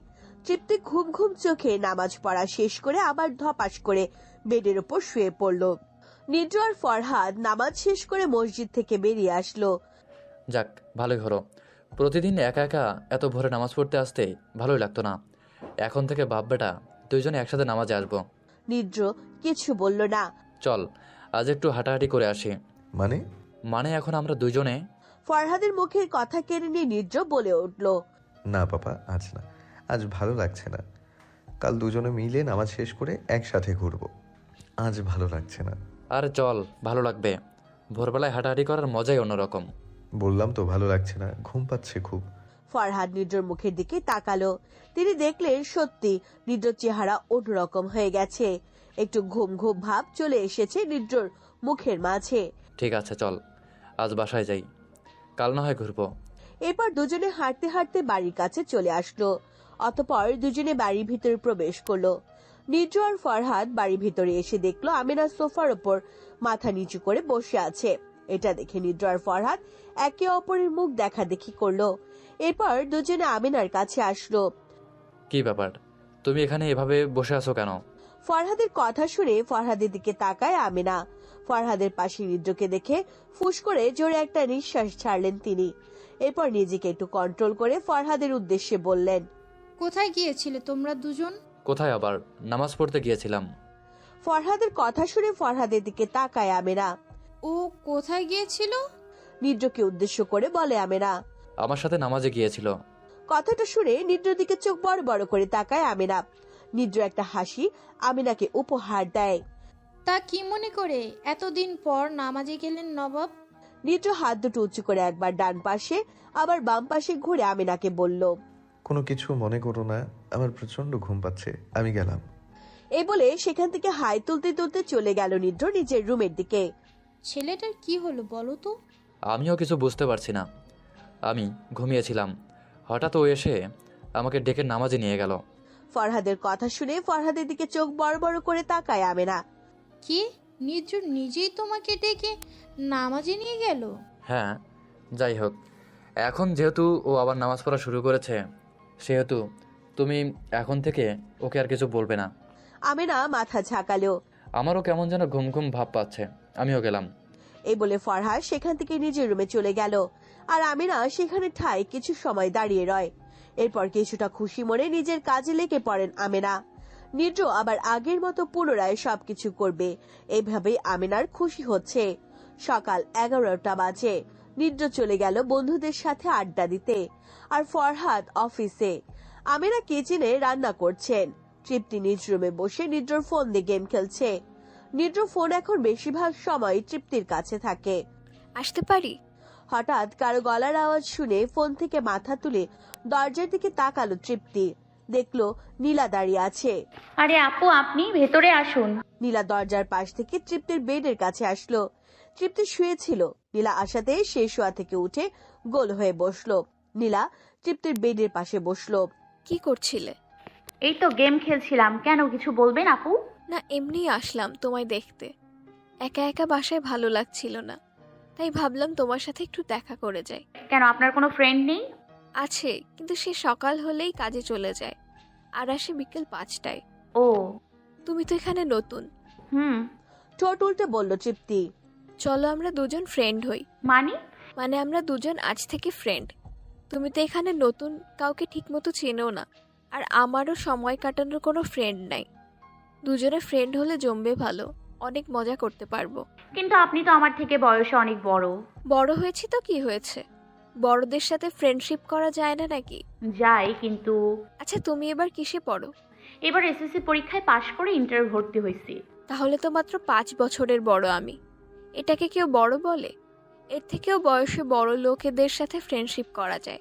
তৃপ্তি ঘুম ঘুম চোখে নামাজ পড়া শেষ করে আবার ধপাস করে বেডের উপর শুয়ে পড়ল। নিদ্র আর ফরহাদ নামাজ শেষ করে মসজিদ থেকে বেরিয়ে আসলো। যাক, ভালোই হলো। প্রতিদিন একা একা এত ভোরে নামাজ পড়তে আসতে ভালোই লাগতো না। এখন থেকে বাপ বেটা দুইজনে একসাথে নামাজে আসবো। নিদ্র কিছু বলল না। চল আজ একটু হাঁটাহাঁটি করে আসি। মানে এখন আমরা দুইজনে। ফরহাদের মুখের কথা কেড়ে নিয়ে নিদ্র বলে উঠল, না পাপা, আজ না, আজ ভালো লাগছে না। কাল দুজনে মিলে নামাজ শেষ করে একসাথে ঘুরবো। আজ ভালো লাগছে না। আরে চল, ভালো লাগবে। ভোরবেলায় হাঁটাহাঁটি করার মজাই অন্যরকম। বললাম তো ভালো লাগছে না, ঘুম পাচ্ছে খুব। ফরহাদ নিদ্রর মুখের দিকে তাকালো। তিনি দেখলেন সত্যি নিদ্রর চেহারা অন্যরকম হয়ে গেছে। একটু ঘুম ঘুম ভাব চলে এসেছে নিদ্রর মুখের মাঝে। ঠিক আছে চল, আজ বাসায় যাই, কাল না হয় ঘুরবো। এরপর দুজনে হাঁটতে হাঁটতে বাড়ির কাছে চলে আসলো। অতঃপর দুজনে বাড়ির ভিতরে প্রবেশ করলো। নিদ্র আর ফরহাদ বাড়ির ভিতরে এসে দেখলো আমিনা সোফার ওপর মাথা নিচু করে বসে আছে। এটা দেখে নিদ্র আর ফরহাদ একে অপরের মুখ দেখা দেখি করলো। এরপর দুজনে আমিনার কাছে আসলো। কি ব্যাপার, তুমি এখানে এভাবে বসে আছো কেন? ফরহাদের কথা শুনে ফরহাদের দিকে তাকায় আমিনা। ফরহাদের পাশে নিদ্রকে দেখে ফুস করে জোরে একটা নিঃশ্বাস ছাড়লেন তিনি। এরপর নিজেকে একটু কন্ট্রোল করে ফরহাদের উদ্দেশ্যে বললেন, কোথায় গিয়েছিলে তোমরা দুজন? কোথায় আবার, নামাজ পড়তে গিয়েছিলাম। ফরহাদের কথা শুনে ফরহাদের দিকে তাকায় আমিনা। ও কোথায় গিয়েছিল? নিদ্রকে উদ্দেশ্য করে বলে আমিনা। আমার সাথে নামাজে গিয়েছিল। কথাটা শুনে নিদ্র দিকে চোখ বড় বড় করে তাকায় আমিনা। নিদ্র একটা হাসি আমিনাকে উপহার দেয়। তা কি মনে করে এতদিন পর নামাজে গেলেন নবাব? নিদ্র হাত দুটো উঁচু করে একবার ডান পাশে আবার বাম পাশে ঘুরে আমিনাকে বলল, কোনো কিছু মনে করো না, আমার প্রচন্ড ঘুম পাচ্ছে, আমি গেলাম। এই বলে সেখান থেকে হাই তুলতে তুলতে চলে গেল নিদ্র নিজের রুমের দিকে। ছেলেটার কি হলো বলো তো? আমিও কিছু বুঝতে পারছি না। আমি ঘুমিয়েছিলাম, হঠাৎ ও এসে আমাকে ডেকে নামাজে নিয়ে গেল। ফরহাদের কথা শুনে ফরহাদের দিকে চোখ বড় বড় করে তাকায় আমিনা। কি, নির্জুর নিজেই তোমাকে ডেকে নামাজে নিয়ে গেল? হ্যাঁ, যাই হোক, এখন যেহেতু ও আবার নামাজ পড়া শুরু করেছে, সেহেতু তুমি এখন থেকে ওকে আর কিছু বলবে না। আমিনা মাথা ঝাঁকালো। আমারও কেমন যেন ঘুম ঘুম ভাব পাচ্ছে, আমিও গেলাম। এই বলে ফরহাদ সেখান থেকে নিজের রুমে চলে গেল। আর আমিনা সেখানে ঠায় কিছু সময় দাঁড়িয়ে রয়। এরপর কিছুটা খুশি মনে নিজের কাজে লেগে পড়েন আমিনা। নিদ্র আবার আগের মতো পুনরায় সবকিছু করবে, এইভাবেই আমিনার খুশি হচ্ছে। সকাল 11টা বাজে। নিদ্র চলে গেল বন্ধুদের সাথে আড্ডা দিতে, আর ফরহাদ অফিসে। আমিনা কিচেনে রান্না করছেন। তৃপ্তি নিজ রুমে বসে নিদ্রর ফোন দিয়ে গেম খেলছে। নিদ্র ফোন এখন বেশিরভাগ সময় তৃপ্তির কাছে থাকে। আসতে পারি? হঠাৎ কারো গলার আওয়াজ শুনে ফোন থেকে মাথা তুলে দরজার দিকে তাকালো তৃপ্তি। দেখলো নীলা দাঁড়িয়ে আছে। আরে আপু, আপনি ভেতরে আসুন। নীলা দরজার পাশ থেকে তৃপ্তির বেডের কাছে আসলো। তৃপ্তি শুয়েছিল। নীলা আসাতে সে শোয়া থেকে উঠে গোল হয়ে বসলো। নীলা তৃপ্তির বেডের পাশে বসলো। কি করছিলে? এই তো গেম খেলছিলাম। কেন, কিছু বলবেন আপু? না, এমনি আসলাম তোমায় দেখতে। একা একা বাসায় ভালো লাগছিল না, তাই ভাবলাম তোমার সাথে একটু দেখা করে যাই। কেন, আপনার কোনো ফ্রেন্ড নেই? আছে, কিন্তু সে সকাল হলেই কাজে চলে যায় আর আসে বিকেল 5টায়। ও, তুমি তো এখানে নতুন। ঠোঁট উল্টে বলল তৃপ্তি। চলো আমরা দুজন ফ্রেন্ড হই। মানে আমরা দুজন আজ থেকে ফ্রেন্ড। তুমি তো এখানে নতুন, কাউকে ঠিকমতো চেনো না, আর আমারও সময় কাটানোর কোনো ফ্রেন্ড নাই। দুজনে ফ্রেন্ড হলে জমবে ভালো, অনেক মজা করতে পারবো। কিন্তু আপনি তো আমার থেকে বয়সে অনেক বড়। বড় হয়েছি তো কি হয়েছে, বড়দের সাথে ফ্রেন্ডশিপ করা যায় না নাকি? যায়, কিন্তু আচ্ছা তুমি এবার কিসে পড়ো? এবার এসএসসি পরীক্ষায় পাশ করে ইন্টার ভর্তি হয়েছি। তাহলে তো মাত্র 5 বছরের বড় আমি। এটাকে কেউ বড় বলে? এর থেকেও বয়সে বড় লোকেদের সাথে ফ্রেন্ডশিপ করা যায়।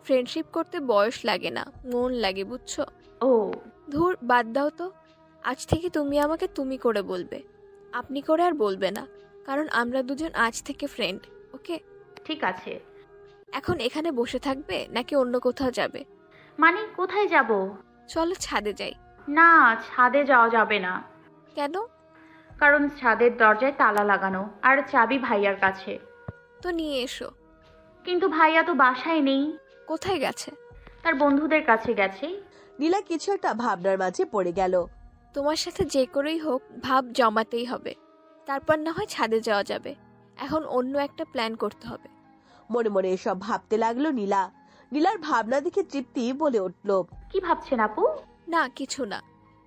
ফ্রেন্ডশিপ করতে বয়স লাগে না, মন লাগে, বুঝছো? ও ধুর, বাদ দাও তো। আজ থেকে তুমি আমাকে তুমি করে বলবে, আপনি করে আর বলবে না, কারণ আমরা দুজন আজ থেকে ফ্রেন্ড। ওকে? ঠিক আছে। এখন এখানে বসে থাকবে নাকি অন্য কোথাও যাবে? মানে কোথায় যাব? চলো ছাদে যাই। না, ছাদে যাওয়া যাবে না। কেন? কারণ ছাদের দরজায় তালা লাগানো, আর চাবি ভাইয়ার কাছে। তো নিয়ে এসো। কিন্তু ভাইয়া তো বাসায় নেই। কোথায় গেছে? তার বন্ধুদের কাছে গেছে। নীলা কিছু একটা ভাবনার মাঝে পড়ে গেল। তোমার সাথে যে করেই হোক ভাব জমাতেই হবে, তারপর না হয় ছাদে যাওয়া যাবে। এখন অন্য একটা প্ল্যান করতে হবে। মনে মনে এসব ভাবতে লাগলো নীলা। নীলার ভাবনা দেখে তৃপ্তি বলে উঠল, কি ভাবছেন আপু? না কিছু না,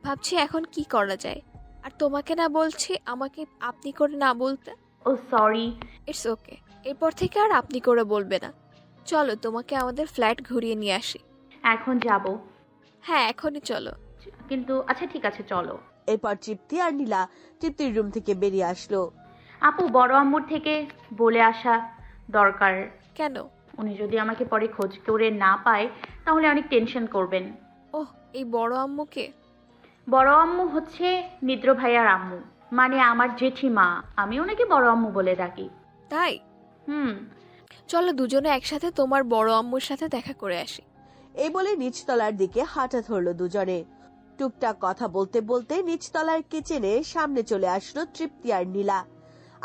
ভাবছি এখন কি করা যায়। আর তোমাকে না বলছি আমাকে আপনি করে না বলতে। ও সরি। ইটস ওকে, এরপর থেকে আর আপনি করে বলবে না। চলো তোমাকে আমাদের ফ্ল্যাট ঘুরিয়ে নিয়ে আসি। এখন যাব? হ্যাঁ এখনই চলো। কিন্তু আচ্ছা ঠিক আছে চলো। এরপর তৃপ্তি আর নীলা তৃপ্তির রুম থেকে বেরিয়ে আসলো। আপু বড় আম্মুর থেকে বলে আসা দরকার। কেন? উনি যদি আমাকে পরে খোঁজ করে না পায় তাহলে অনেক টেনশন করবেন। ওহ, এই বড় আম্মুকে? বড় আম্মু হচ্ছে নিদ্র ভাইয়ার আম্মু, মানে আমার জেঠিমা। আমি ওনাকে বড় আম্মু বলে ডাকি। তাই? চলো দুজনে একসাথে তোমার বড় আম্মুর সাথে দেখা করে আসি। এই বলে নিচতলার দিকে হাঁটা ধরলো দুজনে। টুকটাক কথা বলতে বলতে নিচতলার কিচেনে সামনে চলে আসলো তৃপ্তি আর নীলা।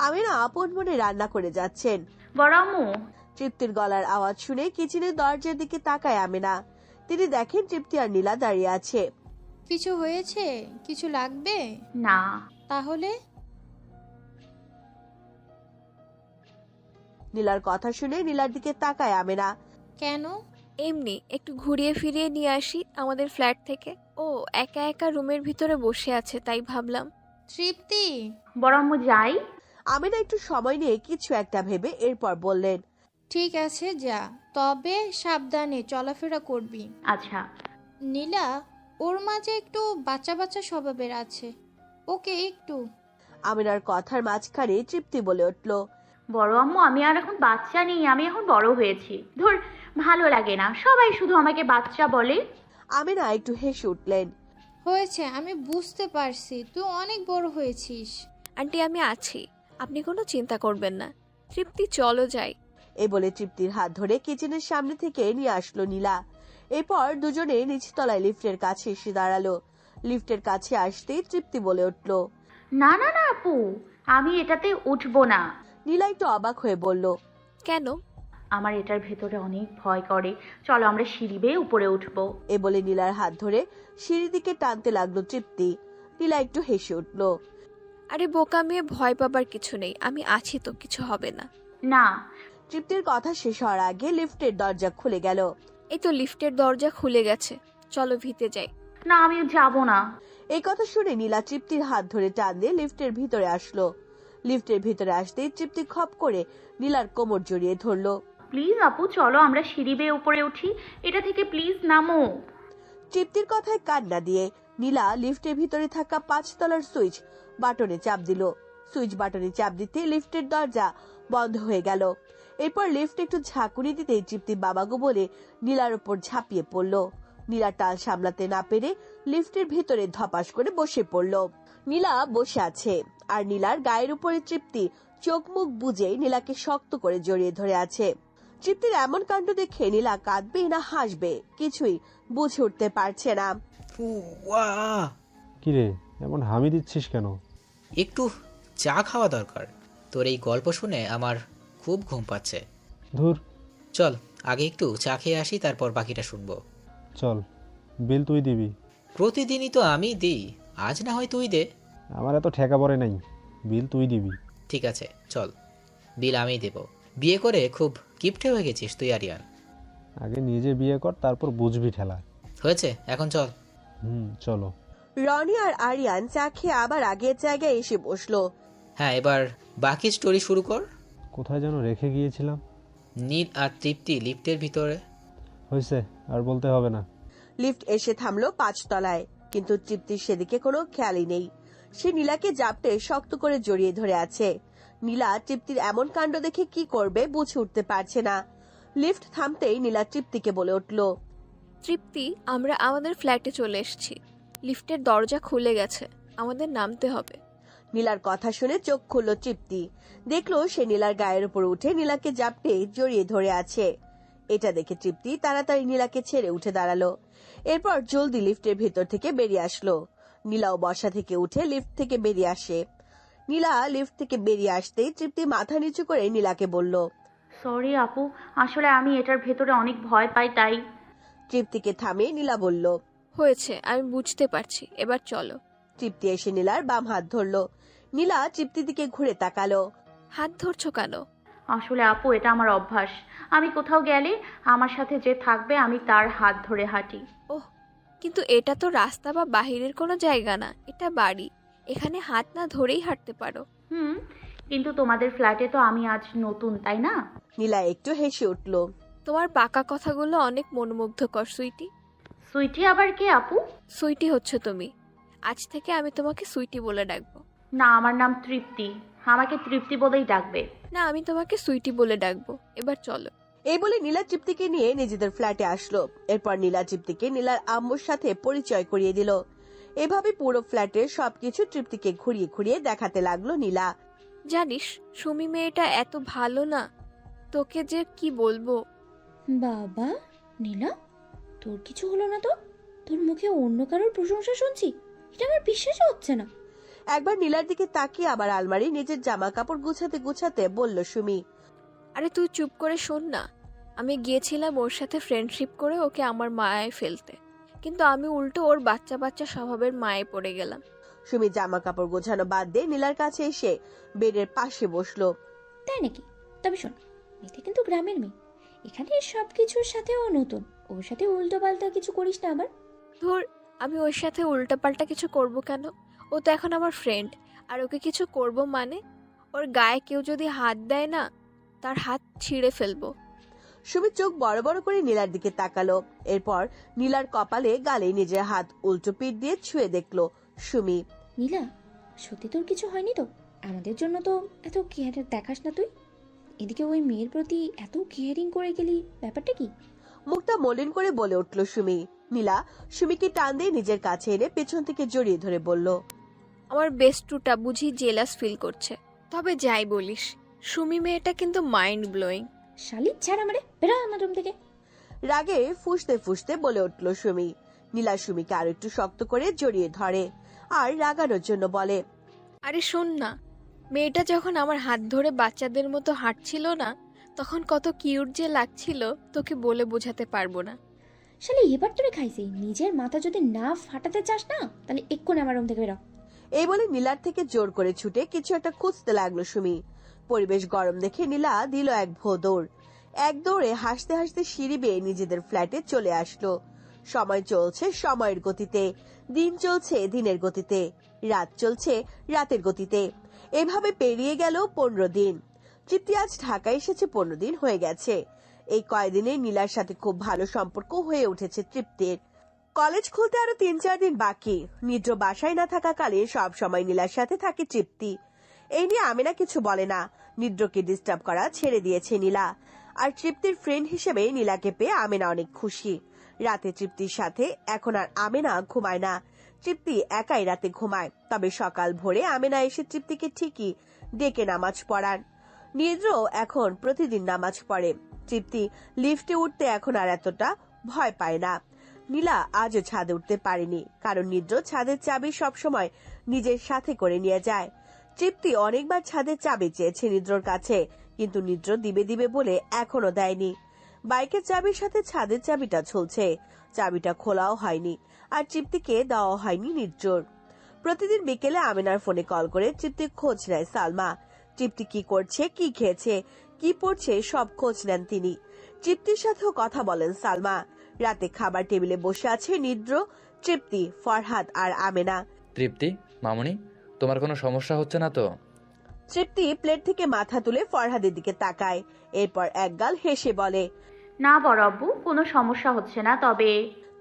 আমিনা আপন মনে রান্না করে যাচ্ছেন। বড় আম্মু। তৃপ্তির গলার আওয়াজ শুনে কিচেনের দরজার দিকে তাকায় আমিনা। তিনি দেখেন তৃপ্তি আর নীলা দাঁড়িয়ে আছে। কিছু হয়েছে? কিছু লাগবে? না। তাহলে? নীলার কথা শুনে নীলার দিকে তাকায় আমিনা। কেন? এমনি একটু ঘুরিয়ে ফিরিয়ে নিয়ে আসি আমাদের ফ্ল্যাট থেকে। ও একা একা রুমের ভিতরে বসে আছে তাই ভাবলাম। তৃপ্তি। বড় আম্মু যাই? আমিনা একটু সময় নিয়ে কিছু একটা ভেবে এরপর বললেন, ঠিক আছে যা, তবে সাবধানে চলাফেরা করবি। আচ্ছা। নীলা, ওর মাঝে একটু বাচ্চা বাচ্চা স্বভাবের আছে, ওকে একটু। আমিনার কথার মাঝখানে তৃপ্তি বলে উঠল, বড় আম্মু আমি আর এখন বাচ্চা নেই, আমি এখন বড় হয়েছি। ধুর, ভালো লাগে না, সবাই শুধু আমাকে বাচ্চা বলে। আমিনা একটু হেসে উঠলেন। হয়েছে, আমি বুঝতে পারছি তুই অনেক বড় হয়েছিস। আন্টি আমি আছি, আপনি কোনো চিন্তা করবেন না। তৃপ্তি চলো যাই। এই বলে তৃপ্তির হাত ধরে কিচেনের সামনে থেকে নিয়ে আসলো নীলা। এরপর দুজনে নিচতলায় লিফটের কাছে এসে দাঁড়ালো। লিফটের কাছে আসতেই তৃপ্তি বলে উঠল, না না না আপু, আমি এটাতে উঠবো না। নীলা একটু অবাক হয়ে বলল, কেন? আমার এটার ভেতরে অনেক ভয় করে, চলো আমরা সিঁড়ি বেয়ে উপরে উঠবো। এ বলে নীলার হাত ধরে সিঁড়ির দিকে টানতে লাগলো তৃপ্তি। নীলা একটু হেসে উঠল, আরে বোকা মেয়ে, ভয় পাবার কিছু নেই, আমি আছি তো, কিছু হবে না। না। তৃপ্তির কথা শেষ হওয়ার আগে লিফটের দরজা খুলে গেল। এই তো লিফটের দরজা খুলে গেছে, চলো ভিতরে যাই। না আমি যাব না। এই কথা শুনে নীলা তৃপ্তির হাত ধরে টান দিয়ে লিফটের ভিতরে আসলো। লিফটের ভিতরে আসতেই তৃপ্তি খপ করে নীলার কোমর জড়িয়ে ধরলো। প্লিজ আপু চলো আমরা সিঁড়ি বেয়ে উপরে উঠি, এটা থেকে প্লিজ নামো। তৃপ্তির কথায় কান্না দিয়ে নীলা লিফটের ভিতরে থাকা 5 তলার সুইচ বাটনে চাপ দিল। সুইচ বাটনে চাপ দিতে লিফটের দরজা বন্ধ হয়ে গেল। এরপর লিফট একটু ঝাঁকুনি দিতেই তৃপ্তি বাবাগো বলে নীলার উপর ঝাঁপিয়ে পড়ল। নীলা টাল সামলাতে না পেরে লিফটের ভিতরে ধপাস করে বসে পড়ল। নীলা বসে আছে আর নীলার গায়ের উপরে তৃপ্তি চোখ মুখ বুজে নীলাকে শক্ত করে জড়িয়ে ধরে আছে। তৃপ্তির এমন কাণ্ড দেখে নীলা কাঁদবে না হাসবে কিছুই বুঝে উঠতে পারছে না। কিরে এমন হামি দিচ্ছিস কেন? একটু চা খাওয়া দরকার। তোর এই গল্প শুনে আমার খুব ঘুম পাচ্ছে। ধুর, চল আগে একটু চা খেয়ে আসি, তারপর বাকিটা শুনবো। চল, বিল তুই দিবি। প্রতিদিনই তো আমি দিই, আজ না হয় তুই দে। আমার এত ঠেকা পড়ে নাই, বিল তুই দিবি। ঠিক আছে চল, বিল আমিই দেব। বিয়ে করে খুব কিপটে হয়ে গেছিস তুই আরিয়ান। আগে নিজে বিয়ে কর, তারপর বুঝবি ঠেলা। হয়েছে, এখন চল। চলো। রনি আর আরিয়ান চা খেয়ে আবার আগের জায়গায় এসে বসলো। হ্যাঁ, এবার বাকি স্টোরি শুরু কর। কোথায় যেন রেখে গিয়েছিলাম? নীল আর তৃপ্তি লিফটের ভিতরে। হয়েছে, আর বলতে হবে না। লিফট এসে থামলো 5 তলায়, কিন্তু তৃপ্তির সেদিকে কোনো খেয়ালই নেই। সে নীলাকে জাপটে শক্ত করে জড়িয়ে ধরে আছে। নীলা তৃপ্তির এমন কাণ্ড দেখে কি করবে বুঝে উঠতে পারছে না। লিফট থামতেই নীলা তৃপ্তিকে বলে উঠল, তৃপ্তি আমরা আমাদের ফ্ল্যাটে চলে এসেছি, লিফটের দরজা খুলে গেছে, আমাদের নামতে হবে। নীলার কথা শুনে চোখ খুলল তৃপ্তি। দেখলো সে নীলার গায়ের উপর উঠে নীলাকে জাপটে জড়িয়ে ধরে আছে। এটা দেখে তৃপ্তি তাড়াতাড়ি নীলাকে ছেড়ে উঠে দাঁড়ালো। এরপর জলদি লিফটের ভেতর থেকে বেরিয়ে আসলো। নীলাও বসা থেকে উঠে লিফট থেকে বেরিয়ে আসে। নীলা লিফট থেকে বেরিয়ে আসতেই তৃপ্তি মাথা নিচু করে নীলাকে বলল, সরি আপু, আসলে আমি এটার ভেতরে অনেক ভয় পাই তাই। তৃপ্তিকে থামিয়ে নীলা বলল, হয়েছে, আমি বুঝতে পারছি, এবার চলো। তৃপ্তি এসে নীলার বাম হাত ধরলো। নীলা তৃপ্তির দিকে ঘুরে তাকালো। হাত ধরছো কেন? আসলে আপু এটা আমার অভ্যাস। আমি কোথাও গেলে আমার সাথে যে থাকবে আমি তার হাত ধরে হাঁটি। ওহ, কিন্তু এটা তো রাস্তা বা বাহিরের কোনো জায়গা না, এটা বাড়ি। এখানে হাত না ধরেই হাঁটতে পারো। হুম, কিন্তু তোমাদের ফ্ল্যাটে তো আমি আজ নতুন, তাই না? নীলা একটু হেসে উঠল। তোমার পাকা কথাগুলো অনেক মনোমুগ্ধকর সুইটি। সুইটি আবার কে আপু? সুইটি হচ্ছে তুমি। আজ থেকে আমি তোমাকে সুইটি বলে ডাকবো। না, আমার নাম তৃপ্তি। আমাকে তৃপ্তি বলেই ডাকবে। না, আমি তোমাকে সুইটি বলে ডাকবো। এবার চলো। এই বলে নীলা তৃপ্তিকে নিয়ে নিজেদের ফ্ল্যাটে আসলো। এরপর নীলা তৃপ্তিকে নীলার আম্মুর সাথে পরিচয় করিয়ে দিল। এভাবে পুরো ফ্ল্যাটের সবকিছু তৃপ্তিকে ঘুরিয়ে ঘুরিয়ে দেখাতে লাগলো নীলা। জানিস সুমি মেয়েটা এত ভালো না, তোকে যে কি বলবো। বাবা, নীলা, তোর কিছু হলো না তো? তোর মুখে অন্য কারোর প্রশংসা শুনছি, এটা আমার বিশ্বাসই হচ্ছে না। একবার নীলার দিকে তাকিয়ে আবার আলমারি নিজের জামা কাপড় গুছাতে গুছাতে বলল সুমি। আরে তুই চুপ করে শোন না। আমি গিয়েছিলাম ওর সাথে ফ্রেন্ডশিপ করে ওকে আমার মায়ায় ফেলতে, কিন্তু আমি উল্টো ওর বাচ্চা বাচ্চা স্বভাবের মায়ে পড়ে গেলাম। সুমি জামা কাপড় গোছানো বাদ দিয়ে নীলার কাছে এসে বেডের পাশে বসলো। তাই নাকি? তবে শোন, মেয়েটা কিন্তু গ্রামের মেয়ে, এখানে সব কিছুর সাথে ও নতুন, ওর সাথে উল্টো পাল্টা কিছু করিস না আবার। ধুর, আমি ওর সাথে উল্টাপাল্টা কিছু করব কেন? ও তো এখন আমার ফ্রেন্ড, আর ওকে কিছু করব মানে ওর গায়ে কেউ যদি হাত দেয় না, তার হাত ছিঁড়ে ফেলবো। সুমি চোখ বড় বড় করে নীলার দিকে তাকালো। এরপর নীলার কপালে গালে নিজের হাত উল্টো পিঠ দিয়ে ছুঁয়ে দেখলো সুমি। নীলা, সত্যি তোর কিছু হয়নি তো? আমাদের জন্য তো এত কেয়ার দেখাস না তুই, এদিকে ওই মেয়ের প্রতি এত কেয়ারিং করে গেলি, ব্যাপারটা কি? মুখটা মলিন করে বলে উঠল সুমি। নীলা সুমিকে টান দিয়ে নিজের কাছে এনে পেছন থেকে জড়িয়ে ধরে বলল, আমার বেস্টুটা বুঝি জেলাস ফিল করছে। তবে যাই বলিস, সুমি মেয়েটা কিন্তু মাইন্ড ব্লোয়িং। শালি ছাড় আমারে, বেরো আমার রুম থেকে। রাগে ফুঁসতে ফুঁসতে বলে উঠল সুমি। নীলা সুমিকে আরো একটু শক্ত করে জড়িয়ে ধরে আর রাগানোর জন্য বলে, আরে শোন না, মেয়েটা যখন আমার হাত ধরে বাচ্চাদের মতো হাঁটছিল না, তখন কত কিউট যে লাগছিল তোকে বলে বোঝাতে পারবো না। শালি এবার তোরে খাইছি, নিজের মাথা যদি না ফাটাতে চাস না তাহলে এক্ষুনি আমার রুম থেকে বেরো। এই বলে নীলার থেকে জোর করে ছুটে কিছু একটা খুঁজতে লাগলো সুমি। পরিবেশ গরম দেখে নীলা দিল এক ভো দৌড়। এক দৌড়ে হাসতে হাসতে সিঁড়ি বেয়ে নিজেদের ফ্ল্যাটে চলে আসলো। সময় চলছে সময়ের গতিতে, দিন চলছে দিনের গতিতে, রাত চলছে রাতের গতিতে। এভাবে পেরিয়ে গেল 15 দিন। তৃপ্তি আজ ঢাকায় এসেছে 15 দিন হয়ে গেছে। এই কয়দিনে নীলার সাথে খুব ভালো সম্পর্ক হয়ে উঠেছে তৃপ্তির। কলেজ খুলতে আরো 3-4 দিন বাকি। নিদ্র বাসায় না থাকাকালে সব সময় নীলার সাথে থাকে তৃপ্তি। এই নিয়ে আমেনা কিছু বলে না। নিদ্রকে ডিস্টার্ব করা ছেড়ে দিয়েছে নীলা। আর তৃপ্তির ফ্রেন্ড হিসেবে নীলাকে পেয়ে আমেনা অনেক খুশি। রাতে তৃপ্তির সাথে এখন আর আমেনা ঘুমায় না। তৃপ্তি একাই রাতে ঘুমায়। তবে সকাল ভোরে আমেনা এসে তৃপ্তিকে ঠিকই ডেকে নামাজ পড়ান। নিদ্র এখন প্রতিদিন নামাজ পড়ে। তৃপ্তি লিফটে উঠতে এখন আর এতটা ভয় পায় না। নীলা আজও ছাদে উঠতে পারেনি, কারণ নিদ্র ছাদের চাবি সবসময় নিজের সাথে করে নিয়ে যায়। তৃপ্তি অনেকবার ছাদের চাবি চেয়েছে নিদ্রর কাছে, কিন্তু নিদ্র দিবে দিবে বলে এখনো দেয়নি। বাইকের চাবির সাথে ছাদের চাবিটা ঝুলছে, চাবিটা খোলাও হয়নি, আর তৃপ্তিকে দেওয়া হয়নি নিদ্রর। প্রতিদিন বিকেলে আমিনার ফোনে কল করে তৃপ্তির খোঁজ নেয় সালমা। তৃপ্তি কি করছে, কি খেয়েছে, কি পড়ছে সব খোঁজ নেন তিনি। তৃপ্তির সাথেও কথা বলেন সালমা। রাতে খাবার টেবিলে বসে আছে নিদ্র, তৃপ্তি, ফরহাদ আর আমেনা। তৃপ্তি, মামুনি, তোমার কোনো সমস্যা হচ্ছে না তো? তৃপ্তি প্লেট থেকে মাথা তুলে ফরহাদের দিকে তাকায়, এরপর একগাল হেসে বলে, না বড় আব্বু, কোনো সমস্যা হচ্ছে না।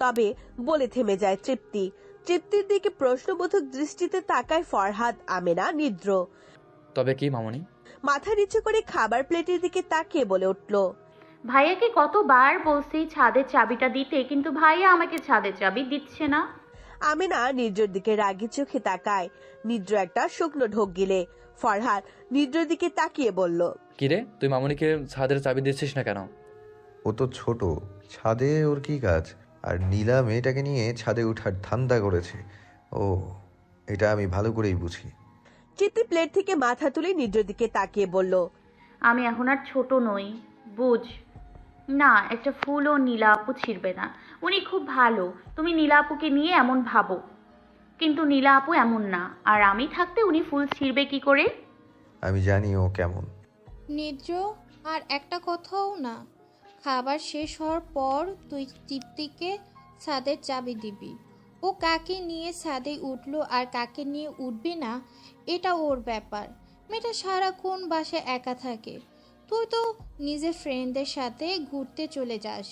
তবে বলে থেমে যায় তৃপ্তি। তৃপ্তির দিকে প্রশ্নবোধক দৃষ্টিতে তাকায় ফরহাদ, আমেনা, নিদ্র। তবে কি মামুনি? মাথা নিচু করে খাবার প্লেটের দিকে তাকিয়ে বলে উঠল, ভাইয়াকে কতবার বলছি ছাদের চাবিটা দিতে, কিন্তু ভাইয়া আমাকে ছাদের চাবি দিচ্ছে না। আমেনা নিদ্রর দিকে রাগি চোখে তাকায়। নিদ্র একটা শুকনো ঢোক গিলে। ফরহাদ নিদ্রর দিকে তাকিয়ে বলল, কিরে, তুই মামুনিকে ছাদের চাবি দিচ্ছিস না কেন? ও তো ছোট, ছাদে ওর কি কাজ? আর নীলা মেয়েটাকে নিয়ে ছাদে ওঠার ধান্দা করেছে। ও, এটা আমি ভালো করেই বুঝি। তৃপ্তি প্লেট থেকে মাথা তুলে নিদ্রর দিকে তাকিয়ে বলল, আমি এখন আর ছোট নই, বুঝ না। একটা ফুলও নীলা আপু ছিঁড়বে না, উনি খুব ভালো। তুমি নীলা আপুকে নিয়ে এমন ভাবো, কিন্তু নীলা আপু এমন না। আর আমি থাকতে উনি ফুল ছিঁড়বে কি করে? আমি জানি ও কেমন। নিদ্র, আর একটা কথাও না। খাবার শেষ হওয়ার পর তুই তৃপ্তিকে ছাদের চাবি দিবি। ও কাকে নিয়ে ছাদে উঠলো আর কাকে নিয়ে উঠবে না এটা ওর ব্যাপার। মেয়েটা সারাক্ষণ বাসায় একা থাকে, তুই তো নিজের ফ্রেন্ডদের সাথে ঘুরতে চলে যাস।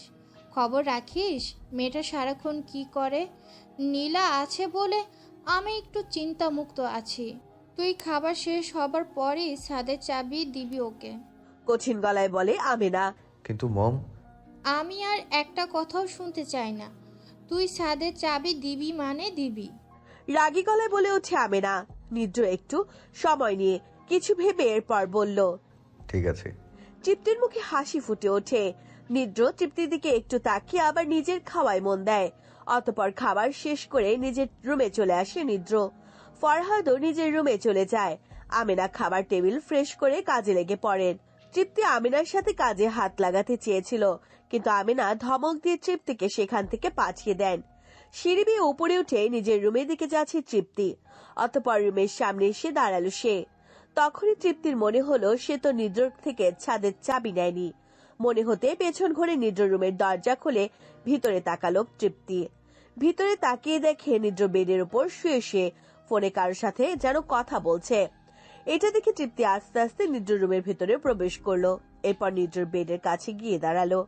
খবর রাখিস মেয়েটা সারাক্ষণ কি করে? নীলা আছে বলে আমি একটু চিন্তামুক্ত আছি। তুই খাবার শেষ হবার পরই ছাদের চাবি দিবি ওকে। কঠিন গলায় বলে আমেনা। কিন্তু মম, আমি আর একটা কথাও শুনতে চাই না। তুই ছাদের চাবি দিবি মানে দিবি। রাগী গলায় বলে ওঠে আমেনা। নিদ্র একটু সময় নিয়ে কিছু ভেবে এরপর বলল, ঠিক আছে। তৃপ্তির মুখে হাসি ফুটে ওঠে। নিদ্র তৃপ্তির দিকে একটু তাকিয়ে আবার নিজের খাওয়ায় মন দেয়। অতঃপর খাবার শেষ করে নিজের রুমে চলে আসে নিদ্র। ফরহাদও নিজের রুমে চলে যায়। আমেনা খাবার টেবিল ফ্রেশ করে কাজে লেগে পড়েন। তৃপ্তি আমিনার সাথে কাজে হাত লাগাতে চেয়েছিল, কিন্তু আমিনা ধমক দিয়ে তৃপ্তিকে সেখান থেকে পাঠিয়ে দেন। সিঁড়ি বেয়ে উপরে উঠে নিজের রুমের দিকে যাচ্ছে তৃপ্তি। অতঃপর রুমের সামনে এসে দাঁড়ালো সে। তখনই তৃপ্তির মনে হলো সে তো নিদ্র থেকে ছাদের চাবি নেয়নি। মনে হতে পেছন ঘুরে নিদ্র রুমের দরজা খুলে ভিতরে তাকালো তৃপ্তি। ভিতরে তাকিয়ে দেখে নিদ্র বেডের উপর শুয়ে শুয়ে ফোনে কারোর সাথে যেন কথা বলছে। এটা দেখে তৃপ্তি আস্তে আস্তে নিদ্র রুমের ভিতরে প্রবেশ করলো। এরপর নিদ্রর বেডের কাছে গিয়ে দাঁড়ালো।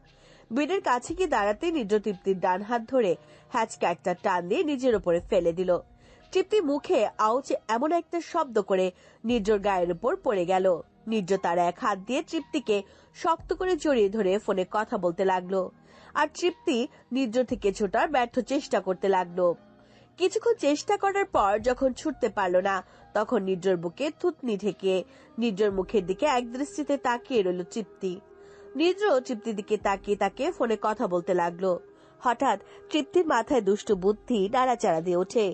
বেডের কাছে গিয়ে দাঁড়াতে নিদ্র তৃপ্তির ডান হাত ধরে হ্যাচকা একটা টান দিয়ে নিজের উপরে ফেলে দিল। তৃপ্তি মুখে আউচে এমন একটা শব্দ করে নিদ্রর গায়ের উপর পড়ে গেল। নিদ্র তার এক হাত দিয়ে তৃপ্তিকে শক্ত করে জড়িয়ে ধরে ফোনে কথা বলতে লাগলো, আর তৃপ্তি নিদ্র থেকে ছোটার ব্যর্থ চেষ্টা করতে লাগলো। কিছুক্ষণ চেষ্টা করার পর যখন ছুটতে পারলো না, তখন নিদ্রর বুকে থুতনি ঢেকে নিদ্রর মুখের দিকে এক দৃষ্টিতে তাকিয়ে রইল তৃপ্তি। নিদ্র তৃপ্তির দিকে তাকিয়ে তাকিয়ে ফোনে কথা বলতে লাগলো। হঠাৎ তৃপ্তির মাথায় দুষ্টু বুদ্ধি নাড়াচাড়া দিয়ে ওঠে।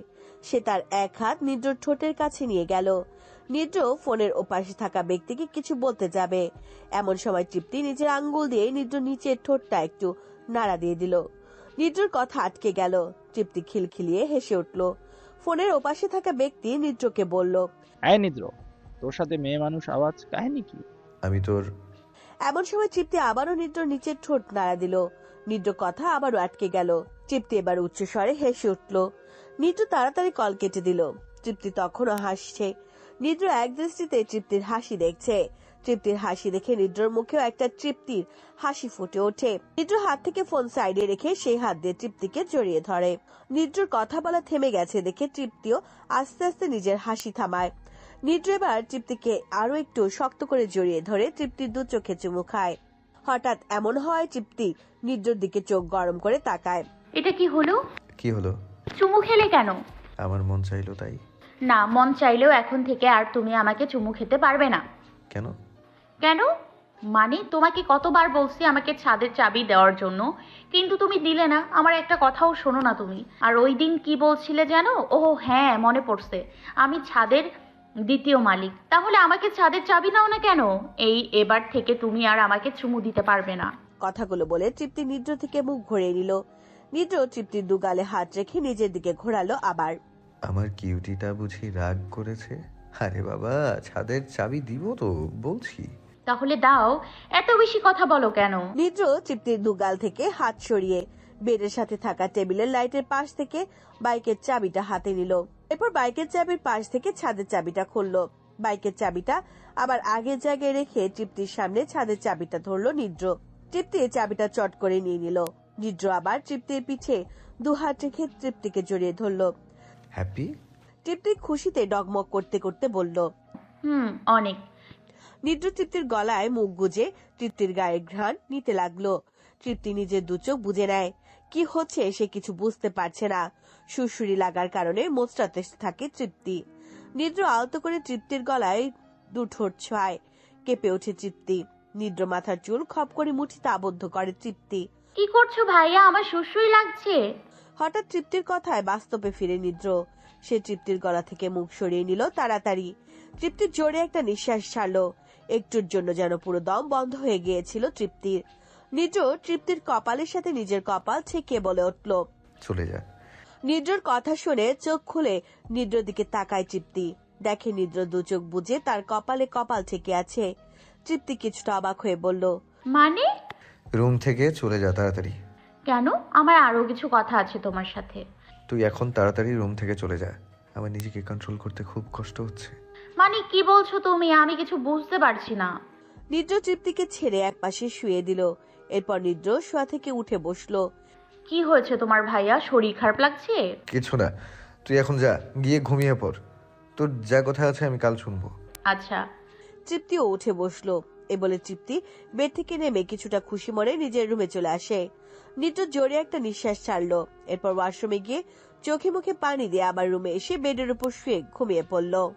সে তার এক হাত নিদ্রর ঠোঁটের কাছে নিয়ে গেল। নিদ্র ফোনের ওপাশে থাকা ব্যক্তিকে কিছু বলতে যাবে, এমন সময় তৃপ্তি নিজের আঙ্গুল দিয়ে নিদ্র নিচের ঠোঁটটা একটু নাড়া দিয়ে দিল। নিদ্রর কথা আটকে গেল। তৃপ্তি খিলখিলিয়ে হেসে উঠল। ফোনের ওপাশে থাকা ব্যক্তি নিদ্রকে বলল, এই নিদ্র, তোর সাথে মেয়ে মানুষ আওয়াজ কাহিনী কি? আমি তোর। এমন সময় তৃপ্তি আবারও নিদ্র নিচের ঠোঁট নাড়া দিল। নিদ্র কথা আবারও আটকে গেল। তৃপ্তি এবার উচ্চ স্বরে হেসে উঠল। নিদ্র তাড়াতাড়ি কল কেটে দিল। তৃপ্তি তখনও হাসছে। নিদ্র এক দৃষ্টিতে তৃপ্তির হাসি দেখছে। তৃপ্তির হাসি দেখে নিদ্রর মুখেও একটা তৃপ্তির হাসি ফুটে ওঠে। নিদ্র হাত থেকে ফোন সাইডে রেখে সেই হাত দিয়ে তৃপ্তিকে জড়িয়ে ধরে। নিদ্রর কথা বলা থেমে গেছে দেখে তৃপ্তিও আস্তে আস্তে নিজের হাসি থামায়। নিদ্র এবার তৃপ্তিকে আরো একটু শক্ত করে জড়িয়ে ধরে তৃপ্তির দু চোখে চুমু খায়। হঠাৎ এমন হয় তৃপ্তি নিদ্রর দিকে চোখ গরম করে তাকায়। এটা কি হলো? কি হলো? চুমু খেলে কেন? আমার মন চাইলো তাই। না, মন চাইলেও এখন থেকে আর তুমি আমাকে চুমু খেতে পারবে না। কেন? কেন মানে তোমাকে কতবার বলছি আমাকে ছাদের চাবি দেওয়ার জন্য, কিন্তু তুমি দিলে না। আমার একটা কথাও শোনো না তুমি। আর ওই দিন কি বলছিলে জানো? ও হ্যাঁ, মনে পড়ছে, আমি ছাদের দ্বিতীয় মালিক। তাহলে আমাকে ছাদের চাবি দাও না কেন? এবার থেকে তুমি আর আমাকে চুমু দিতে পারবে না। কথাগুলো বলে তৃপ্তি নিদ্র থেকে মুখ ঘুরিয়ে নিল। নিদ্র তৃপ্তির দুগালে হাত রেখে নিজের দিকে ঘোরালো আবার। আমার কিউটিটা বুঝি রাগ করেছে? আরে বাবা, ছাদের চাবি দিব তো বলছি। তাহলে দাও, এত বেশি কথা বলো কেন? নিদ্র তৃপ্তির দুগাল থেকে হাত সরিয়ে বেডের সাথে থাকা টেবিলের লাইটের পাশ থেকে বাইকের চাবিটা হাতে নিল। এরপর বাইকের চাবির পাশ থেকে ছাদের চাবিটা খুললো। বাইকের চাবিটা আবার আগের জায়গায় রেখে তৃপ্তির সামনে ছাদের চাবিটা ধরলো নিদ্র। তৃপ্তি চাবিটা চট করে নিয়ে নিল। নিদ্র আবার তৃপ্তির পিঠে দু হাত রেখে তৃপ্তিকে জড়িয়ে ধরলো। হ্যাপি? তৃপ্তি খুশিতে ডগমগ করতে করতে বলল, অনেক। নিদ্র তৃপ্তির গলায় মুখ গুজে তৃপ্তির গায়ে ঘ্রাণ নিতে লাগলো। তৃপ্তি নিজের দু চোখ বুঝে নেয়। কি হচ্ছে সে কিছু বুঝতে পারছে না। সুরসুরি লাগার কারণে মোচড়াতে থাকে তৃপ্তি। নিদ্র আলতো করে তৃপ্তির গলায় দু ঠোঁট ছোঁয়। কেঁপে ওঠে তৃপ্তি। নিদ্র মাথার চুল খপ করে মুঠিতে আবদ্ধ করে তৃপ্তি। কি করছো ভাইয়া? আমার সুরসুরি লাগছে। হঠাৎ তৃপ্তির কথায় বাস্তবে ফিরে নিদ্র। সে তৃপ্তির গলা থেকে মুখ সরিয়ে নিল তাড়াতাড়ি। তৃপ্তির জোরে একটা নিঃশ্বাস ছাড়লো। একটুর জন্য যেন পুরো দম বন্ধ হয়ে গিয়েছিল তৃপ্তির। নিদ্র তৃপ্তির কপালের সাথে নিজের কপাল ছেঁকে বলে উঠল, চলে যা। নিদ্রর কথা শুনে চোখ খুলে নিদ্রর দিকে তাকায় তৃপ্তি। দেখে নিদ্র দু চোখ বুজে তার কপালে কপাল ঠেকে আছে। তৃপ্তি কিছুটা অবাক হয়ে বলল, মানে? রুম থেকে চলে যা তাড়াতাড়ি। কেন? আমার আরো কিছু কথা আছে তোমার সাথে। তুই এখন তাড়াতাড়ি রুম থেকে চলে যা। আমার নিজেকে কন্ট্রোল করতে খুব কষ্ট হচ্ছে। মানে কি বলছো তুমি? আমি কিছু বুঝতে পারছি না। নিদ্র তৃপ্তিকে ছেড়ে একপাশে শুয়ে দিল। এরপর নিদ্র শোয়া থেকে উঠে বসলো। কি হয়েছে তোমার ভাইয়া? শরীর খারাপ লাগছে? কিছু না, তুই এখন যা, গিয়ে ঘুমিয়ে পড়। তোর যা কথা আছে আমি কাল শুনবো। আচ্ছা। তৃপ্তিও উঠে বসলো। এ বলে তৃপ্তি বেড থেকে নেমে কিছুটা খুশি মনে নিজের রুমে চলে আসে। নিদ্র জোরে একটা নিঃশ্বাস ছাড়লো। এরপর ওয়াশরুমে গিয়ে চোখে মুখে পানি দিয়ে আবার রুমে এসে বেডের উপর শুয়ে ঘুমিয়ে পড়লো।